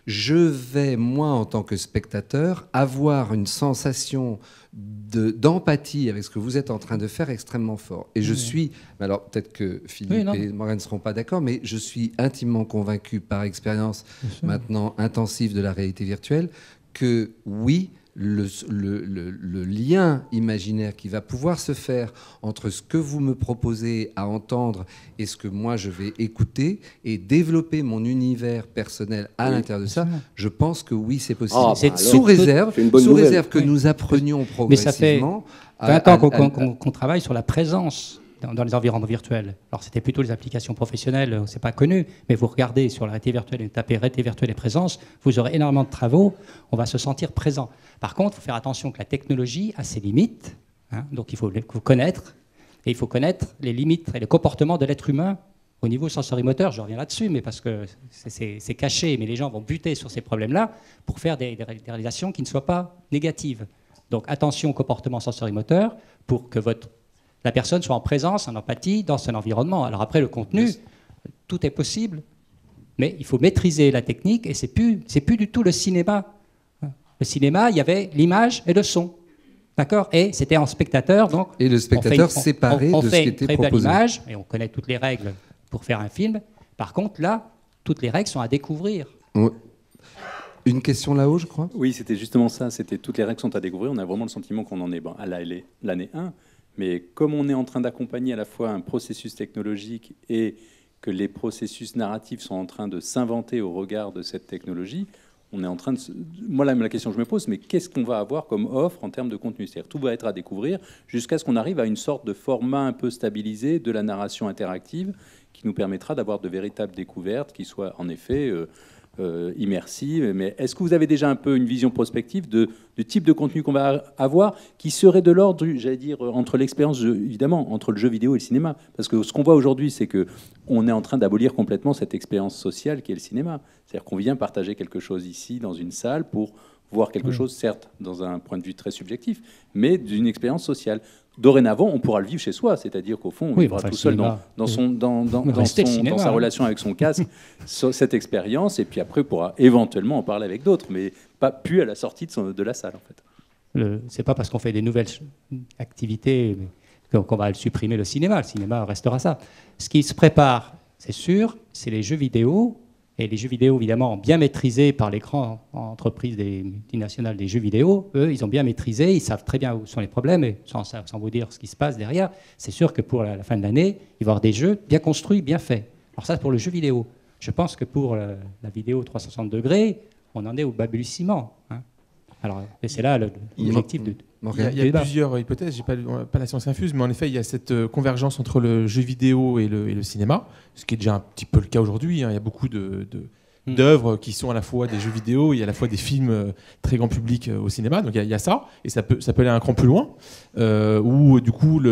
je vais, moi, en tant que spectateur, avoir une sensation d'empathie avec ce que vous êtes en train de faire extrêmement fort. Et je suis, alors peut-être que Philippe et Morgane ne seront pas d'accord, mais je suis intimement convaincu par expérience maintenant intensive de la réalité virtuelle que oui, le lien imaginaire qui va pouvoir se faire entre ce que vous me proposez à entendre et ce que moi je vais écouter et développer mon univers personnel à l'intérieur de ça, je pense que oui, c'est possible. Sous réserve que nous apprenions progressivement. Mais ça fait 20 ans qu'on travaille sur la présence dans les environnements virtuels. Alors c'était plutôt les applications professionnelles, c'est pas connu, mais vous regardez sur la réalité virtuelle et tapez réalité virtuelle et présence, vous aurez énormément de travaux, on va se sentir présent. Par contre, il faut faire attention que la technologie a ses limites, hein, donc il faut connaître, et il faut connaître les limites et les comportements de l'être humain au niveau sensorimoteur. Je reviens là-dessus, mais parce que c'est caché, mais les gens vont buter sur ces problèmes-là pour faire des réalisations qui ne soient pas négatives. Donc attention au comportement sensorimoteur pour que la personne soit en présence, en empathie, dans son environnement. Alors après, le contenu, tout est possible, mais il faut maîtriser la technique, et c'est plus du tout le cinéma. Le cinéma, il y avait l'image et le son. D'accord? Et c'était en spectateur, donc... Et le spectateur séparé de ce qui était proposé. On fait une très belle image, et on connaît toutes les règles pour faire un film. Par contre, là, toutes les règles sont à découvrir. Une question là-haut, je crois? Oui, c'était justement ça. C'était toutes les règles sont à découvrir. On a vraiment le sentiment qu'on en est à l'année 1. Mais comme on est en train d'accompagner à la fois un processus technologique et que les processus narratifs sont en train de s'inventer au regard de cette technologie, on est en train de... Moi, la question que je me pose, mais qu'est-ce qu'on va avoir comme offre en termes de contenu? C'est-à-dire tout va être à découvrir jusqu'à ce qu'on arrive à une sorte de format un peu stabilisé de la narration interactive qui nous permettra d'avoir de véritables découvertes qui soient en effet immersive. Mais est-ce que vous avez déjà un peu une vision prospective du type de contenu qu'on va avoir qui serait de l'ordre, j'allais dire, entre l'expérience, évidemment, entre le jeu vidéo et le cinéma? Parce que ce qu'on voit aujourd'hui, c'est qu'on est en train d'abolir complètement cette expérience sociale qu'est le cinéma. C'est-à-dire qu'on vient partager quelque chose ici, dans une salle, pour voir quelque chose, certes, dans un point de vue très subjectif, mais d'une expérience sociale. Dorénavant, on pourra le vivre chez soi, c'est-à-dire qu'au fond, on vivra tout seul dans sa relation avec son casque, cette expérience, et puis après, on pourra éventuellement en parler avec d'autres, mais pas plus à la sortie de la salle, en fait. C'est pas parce qu'on fait des nouvelles activités qu'on va supprimer le cinéma. Le cinéma restera ça. Ce qui se prépare, c'est sûr, c'est les jeux vidéo. Et les jeux vidéo, évidemment, bien maîtrisés par les grandes entreprises des multinationales des jeux vidéo, eux, ils ont bien maîtrisé, ils savent très bien où sont les problèmes, et sans vous dire ce qui se passe derrière, c'est sûr que pour la fin de l'année, il va y avoir des jeux bien construits, bien faits. Alors ça, c'est pour le jeu vidéo. Je pense que pour la vidéo 360 degrés, on en est au balbutiement. Hein. Alors, et c'est là l'objectif de... Il y a plusieurs hypothèses, j'ai pas la science infuse, mais en effet, il y a cette convergence entre le jeu vidéo et le cinéma, ce qui est déjà un petit peu le cas aujourd'hui. Hein. Il y a beaucoup d'œuvres qui sont à la fois des jeux vidéo et à la fois des films très grand public au cinéma. Donc il y a ça, et ça peut aller un cran plus loin, où du coup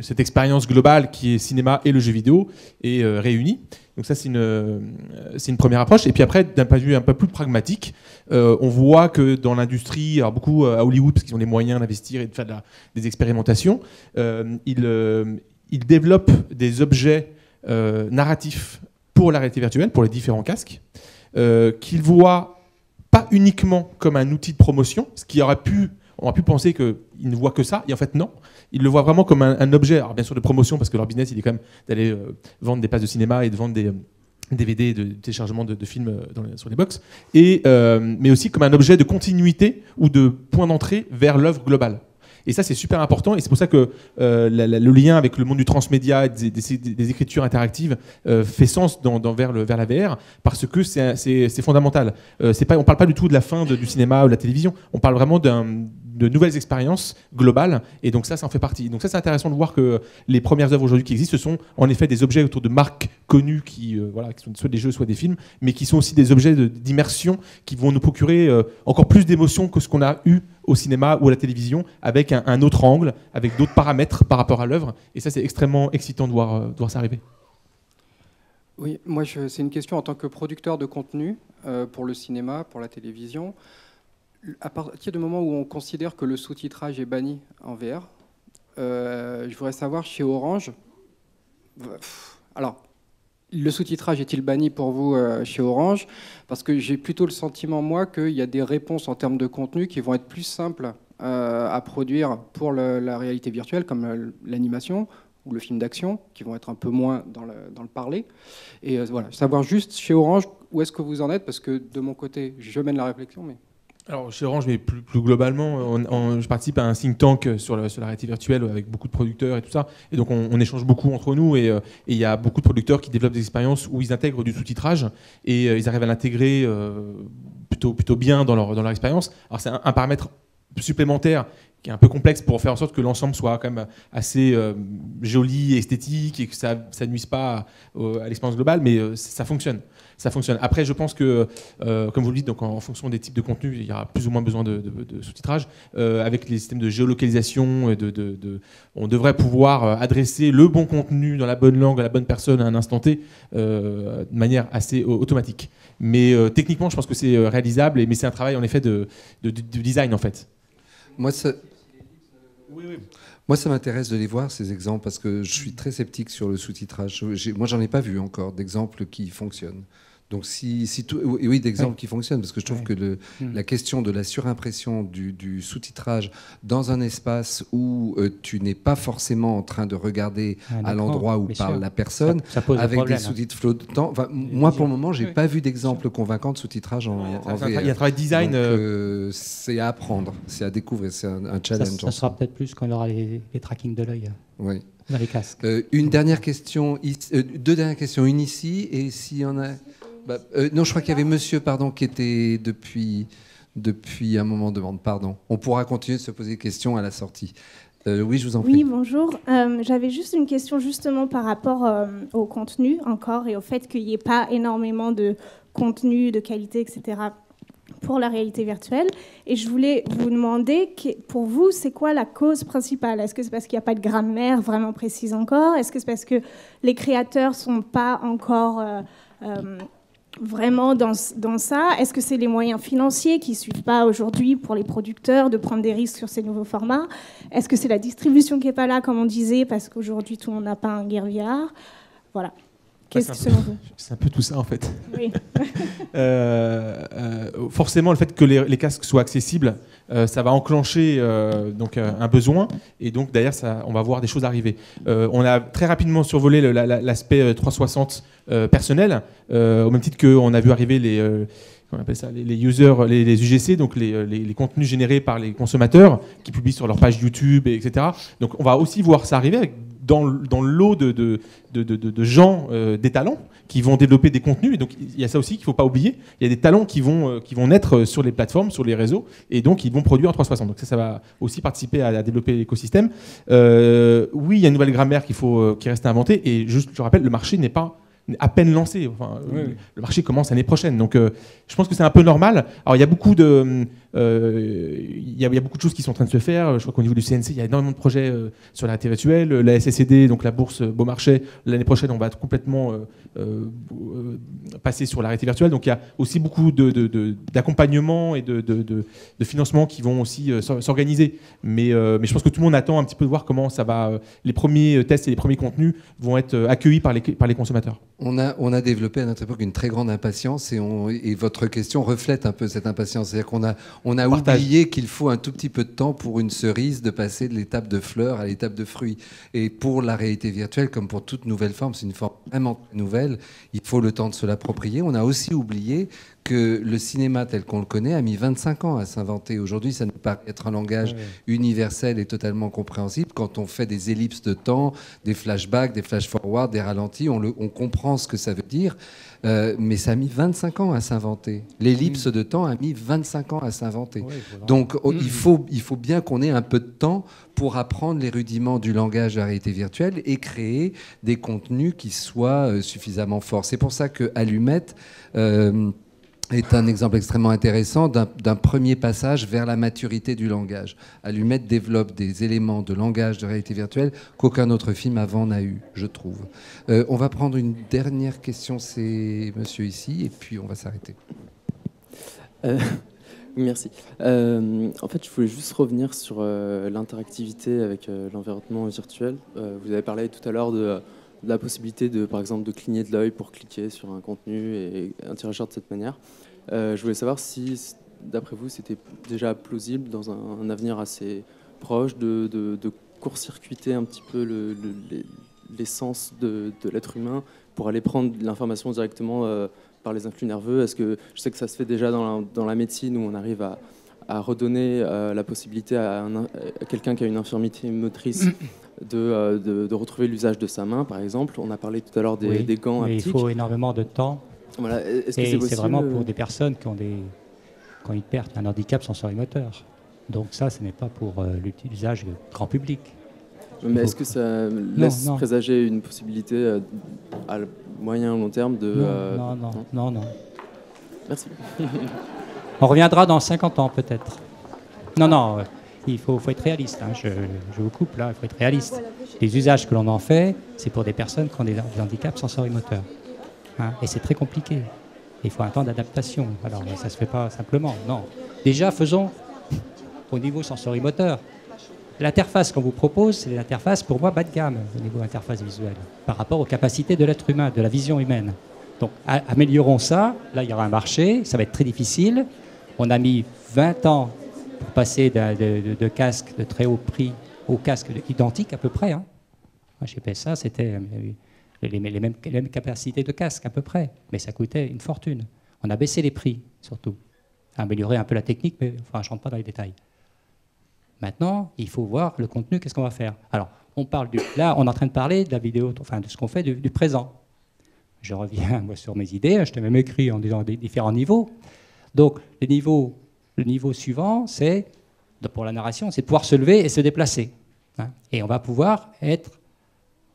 cette expérience globale qui est cinéma et le jeu vidéo est réunie. Donc ça, c'est une première approche. Et puis après, d'un point de vue un peu plus pragmatique, on voit que dans l'industrie, alors beaucoup à Hollywood, parce qu'ils ont les moyens d'investir et de faire des expérimentations, ils développent des objets narratifs pour la réalité virtuelle, pour les différents casques, qu'ils voient pas uniquement comme un outil de promotion, ce qui on aurait pu penser qu'ils ne voient que ça, et en fait non. Ils le voient vraiment comme un objet, alors bien sûr de promotion, parce que leur business, il est quand même d'aller vendre des places de cinéma et de vendre des DVD, de téléchargement de films sur les box, mais aussi comme un objet de continuité ou de point d'entrée vers l'œuvre globale. Et ça, c'est super important, et c'est pour ça que le lien avec le monde du transmédia et des écritures interactives fait sens vers la VR, parce que c'est fondamental. On ne parle pas du tout de la fin du cinéma ou de la télévision, on parle vraiment de nouvelles expériences globales, et donc ça en fait partie. Donc ça, c'est intéressant de voir que les premières œuvres aujourd'hui qui existent, ce sont en effet des objets autour de marques connues qui sont soit des jeux, soit des films, mais qui sont aussi des objets d'immersion qui vont nous procurer encore plus d'émotions que ce qu'on a eu au cinéma ou à la télévision, avec un autre angle, avec d'autres paramètres par rapport à l'œuvre, et ça, c'est extrêmement excitant de voir ça arriver. Oui, moi, c'est une question en tant que producteur de contenu pour le cinéma, pour la télévision. À partir du moment où on considère que le sous-titrage est banni en VR, je voudrais savoir chez Orange, alors, le sous-titrage est-il banni pour vous chez Orange? Parce que j'ai plutôt le sentiment, moi, qu'il y a des réponses en termes de contenu qui vont être plus simples à produire pour la réalité virtuelle, comme l'animation ou le film d'action, qui vont être un peu moins dans le parler. Et voilà, savoir juste chez Orange, où est-ce que vous en êtes? Parce que de mon côté, je mène la réflexion, mais... Alors chez Orange, mais plus globalement, je participe à un think tank sur la réalité virtuelle avec beaucoup de producteurs et tout ça. Et donc on échange beaucoup entre nous, et il y a beaucoup de producteurs qui développent des expériences où ils intègrent du sous-titrage, et ils arrivent à l'intégrer plutôt bien dans leur expérience. Alors c'est un paramètre supplémentaire qui est un peu complexe pour faire en sorte que l'ensemble soit quand même assez joli, esthétique, et que ça ne nuise pas à l'expérience globale, mais ça fonctionne. Ça fonctionne. Après, je pense que, comme vous le dites, donc en fonction des types de contenus, il y aura plus ou moins besoin de sous-titrage. Avec les systèmes de géolocalisation, on devrait pouvoir adresser le bon contenu dans la bonne langue à la bonne personne à un instant T, de manière assez automatique. Mais techniquement, je pense que c'est réalisable, mais c'est un travail en effet de design en fait. Moi, ça m'intéresse de les voir, ces exemples, parce que je suis très sceptique sur le sous-titrage. Moi, j'en ai pas vu encore d'exemples qui fonctionnent. Donc, oui, d'exemples qui fonctionnent, parce que je trouve que la question de la surimpression du sous-titrage dans un espace où tu n'es pas forcément en train de regarder à l'endroit où parle la personne, ça pose avec problème, des sous-titres flottants. Enfin, moi, pour le moment, j'ai pas vu d'exemple convaincant de sous-titrage en VR. Il y a un travail de design. Donc, c'est à apprendre, c'est à découvrir, c'est un challenge. Ça sera peut-être plus quand il y aura les tracking de l'œil. Oui. Dans les casques. Une dernière question, deux dernières questions, une ici, et s'il y en a... non, je crois qu'il y avait monsieur, qui était depuis un moment demande, pardon. On pourra continuer de se poser des questions à la sortie. Oui, je vous en prie. Oui, bonjour. J'avais juste une question justement par rapport au contenu encore et au fait qu'il n'y ait pas énormément de contenu, de qualité, etc. pour la réalité virtuelle. Et je voulais vous demander, pour vous, c'est quoi la cause principale? Est-ce que c'est parce qu'il n'y a pas de grammaire vraiment précise encore? Est-ce que c'est parce que les créateurs ne sont pas encore vraiment dans ça? Est-ce que c'est les moyens financiers qui ne suivent pas aujourd'hui pour les producteurs de prendre des risques sur ces nouveaux formats? Est-ce que c'est la distribution qui n'est pas là, comme on disait, parce qu'aujourd'hui, tout le monde n'a pas un Gear VR? Voilà. C'est un peu tout ça en fait. Oui. Forcément, le fait que les casques soient accessibles, ça va enclencher donc, un besoin, et donc derrière, on va voir des choses arriver. On a très rapidement survolé l'aspect 360 personnel, au même titre qu'on a vu arriver on appelle ça, les users, les UGC, donc les contenus générés par les consommateurs qui publient sur leur page YouTube, etc. Donc on va aussi voir ça arriver dans le lot de gens, des talents qui vont développer des contenus. Et donc il y a ça aussi qu'il ne faut pas oublier. Il y a des talents qui vont naître sur les plateformes, sur les réseaux, et donc ils vont produire en 360. Donc ça va aussi participer à développer l'écosystème. Oui, il y a une nouvelle grammaire qui reste à inventer. Et juste, je rappelle, le marché n'est pas à peine lancé. Enfin, oui. Le marché commence l'année prochaine. Donc je pense que c'est un peu normal. Alors il y a beaucoup de... il y a beaucoup de choses qui sont en train de se faire. Je crois qu'au niveau du CNC, il y a énormément de projets sur la réalité virtuelle. La SSCD, donc la bourse Beaumarchais, l'année prochaine, on va complètement passer sur la réalité virtuelle. Donc il y a aussi beaucoup d'accompagnement et de financement qui vont aussi s'organiser. Mais je pense que tout le monde attend un petit peu de voir comment ça va. Les premiers tests et les premiers contenus vont être accueillis par les consommateurs. On a développé à notre époque une très grande impatience et votre question reflète un peu cette impatience. C'est-à-dire qu'on a oublié qu'il faut un tout petit peu de temps pour une cerise de passer de l'étape de fleur à l'étape de fruit. Et pour la réalité virtuelle, comme pour toute nouvelle forme, c'est une forme vraiment nouvelle, il faut le temps de se l'approprier. On a aussi oublié que le cinéma tel qu'on le connaît a mis 25 ans à s'inventer. Aujourd'hui, ça nous paraît être un langage universel et totalement compréhensible. Quand on fait des ellipses de temps, des flashbacks, des flash-forward, des ralentis, on comprend ce que ça veut dire. Mais ça a mis 25 ans à s'inventer. L'ellipse de temps a mis 25 ans à s'inventer. Oui, voilà. Donc il faut bien qu'on ait un peu de temps pour apprendre les rudiments du langage de la réalité virtuelle et créer des contenus qui soient suffisamment forts. C'est pour ça que Allumette est un exemple extrêmement intéressant d'un premier passage vers la maturité du langage. Allumette développe des éléments de langage de réalité virtuelle qu'aucun autre film avant n'a eu, je trouve. On va prendre une dernière question, c'est monsieur ici, et puis on va s'arrêter. Merci. En fait, je voulais juste revenir sur l'interactivité avec l'environnement virtuel. Vous avez parlé tout à l'heure de la possibilité, par exemple, de cligner de l'œil pour cliquer sur un contenu et interagir de cette manière. Je voulais savoir si, d'après vous, c'était déjà plausible dans un avenir assez proche de court-circuiter un petit peu l'essence de l'être humain pour aller prendre l'information directement par les influx nerveux. Est-ce que je sais que ça se fait déjà dans la médecine où on arrive à redonner la possibilité à quelqu'un qui a une infirmité motrice de retrouver l'usage de sa main, par exemple. On a parlé tout à l'heure des gants haptiques. Il faut énormément de temps. Voilà. Est-ce que et c'est possible? C'est vraiment pour des personnes qui ont une perte, un handicap sensorimoteur. Donc ça, ce n'est pas pour l'usage grand public. Mais est-ce que ça laisse présager une possibilité à moyen ou long terme de... Non. Merci. On reviendra dans 50 ans peut-être. Non, il faut être réaliste. Hein. Je vous coupe là, il faut être réaliste. Les usages que l'on en fait, c'est pour des personnes qui ont des handicaps sensorimoteurs. Hein. Et c'est très compliqué. Il faut un temps d'adaptation. Alors ça ne se fait pas simplement, non. Déjà, faisons au niveau sensorimoteur. L'interface qu'on vous propose, c'est l'interface pour moi bas de gamme au niveau interface visuelle par rapport aux capacités de l'être humain, de la vision humaine. Donc améliorons ça. Là, il y aura un marché. Ça va être très difficile. On a mis 20 ans pour passer de casques de très haut prix aux casques identiques à peu près. Hein. Moi, chez PSA, c'était les mêmes capacités de casque à peu près. Mais ça coûtait une fortune. On a baissé les prix, surtout. Amélioré un peu la technique, mais enfin, je ne rentre pas dans les détails. Maintenant, il faut voir le contenu, qu'est-ce qu'on va faire. Alors, là, on est en train de parler de la vidéo, enfin, de ce qu'on fait du présent. Je reviens moi, sur mes idées, je t'ai même écrit en disant des différents niveaux. Donc, le niveau suivant, c'est, pour la narration, c'est de pouvoir se lever et se déplacer. hein, et on va pouvoir être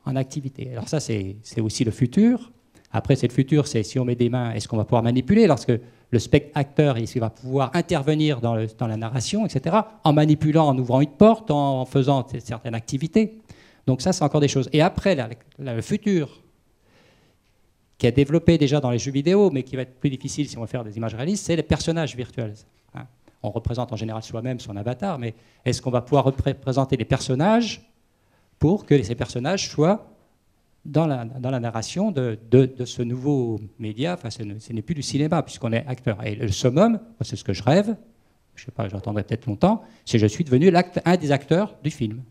en activité. Alors ça, c'est aussi le futur. Après, c'est le futur, c'est si on met des mains, est-ce qu'on va pouvoir manipuler lorsque le spectateur il va pouvoir intervenir dans la narration, etc., en manipulant, en ouvrant une porte, en faisant certaines activités. Donc ça, c'est encore des choses. Et après, le futur, qui est développé déjà dans les jeux vidéo, mais qui va être plus difficile si on veut faire des images réalistes, c'est les personnages virtuels. Hein. On représente en général soi-même son avatar, mais est-ce qu'on va pouvoir représenter les personnages pour que ces personnages soient dans la narration de ce nouveau média? Enfin, ce n'est plus du cinéma, puisqu'on est acteur. Et le summum, c'est ce que je rêve, je ne sais pas, j'attendrai peut-être longtemps, c'est que je suis devenu un des acteurs du film.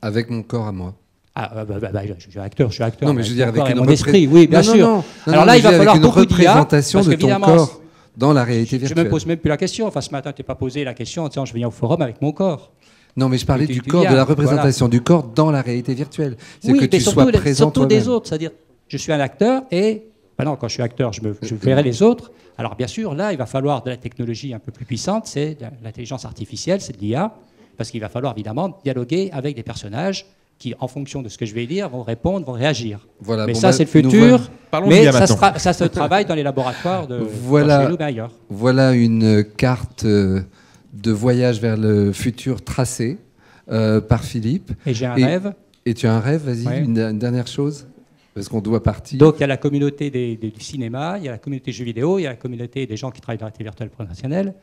Avec mon corps à moi. Je suis acteur. Non, mais je veux dire avec mon esprit, oui, bien sûr. Non, alors là, il va falloir beaucoup d'IA. Représentation de ton corps dans la réalité virtuelle. Je ne me pose même plus la question. Enfin, ce matin, tu n'es pas posé la question en disant je viens au forum avec mon corps. Non, mais je parlais du corps, de la représentation du corps dans la réalité virtuelle. C'est oui, que tu sois présent surtout des autres. C'est-à-dire, je suis un acteur et non, quand je suis acteur, je verrai les autres. Alors bien sûr, là, il va falloir de la technologie un peu plus puissante. C'est l'intelligence artificielle, c'est de l'IA, parce qu'il va falloir évidemment dialoguer avec des personnages qui, en fonction de ce que je vais dire, vont répondre, vont réagir. Voilà, mais ça, c'est le futur. Mais ça se travaille dans les laboratoires de chez nous, mais ailleurs. Voilà une carte de voyage vers le futur tracée par Philippe. Et j'ai un rêve. Et tu as un rêve, vas-y, ouais. une dernière chose, parce qu'on doit partir. Donc il y a la communauté du cinéma, il y a la communauté jeux vidéo, il y a la communauté des gens qui travaillent dans la réalité virtuelle professionnelle.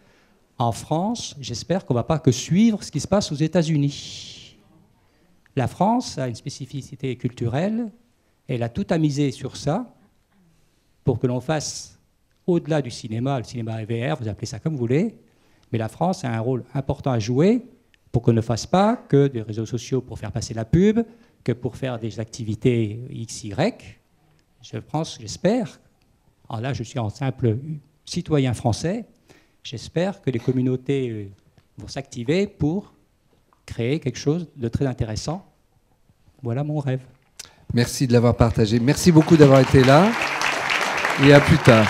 En France, j'espère qu'on ne va pas que suivre ce qui se passe aux États-Unis. La France a une spécificité culturelle, elle a tout à miser sur ça pour que l'on fasse au-delà du cinéma, le cinéma VR, vous appelez ça comme vous voulez, mais la France a un rôle important à jouer pour qu'on ne fasse pas que des réseaux sociaux pour faire passer la pub, que pour faire des activités XY. Je pense, j'espère, alors là je suis en simple citoyen français, j'espère que les communautés vont s'activer pour créer quelque chose de très intéressant. Voilà mon rêve. Merci de l'avoir partagé. Merci beaucoup d'avoir été là. Et à plus tard.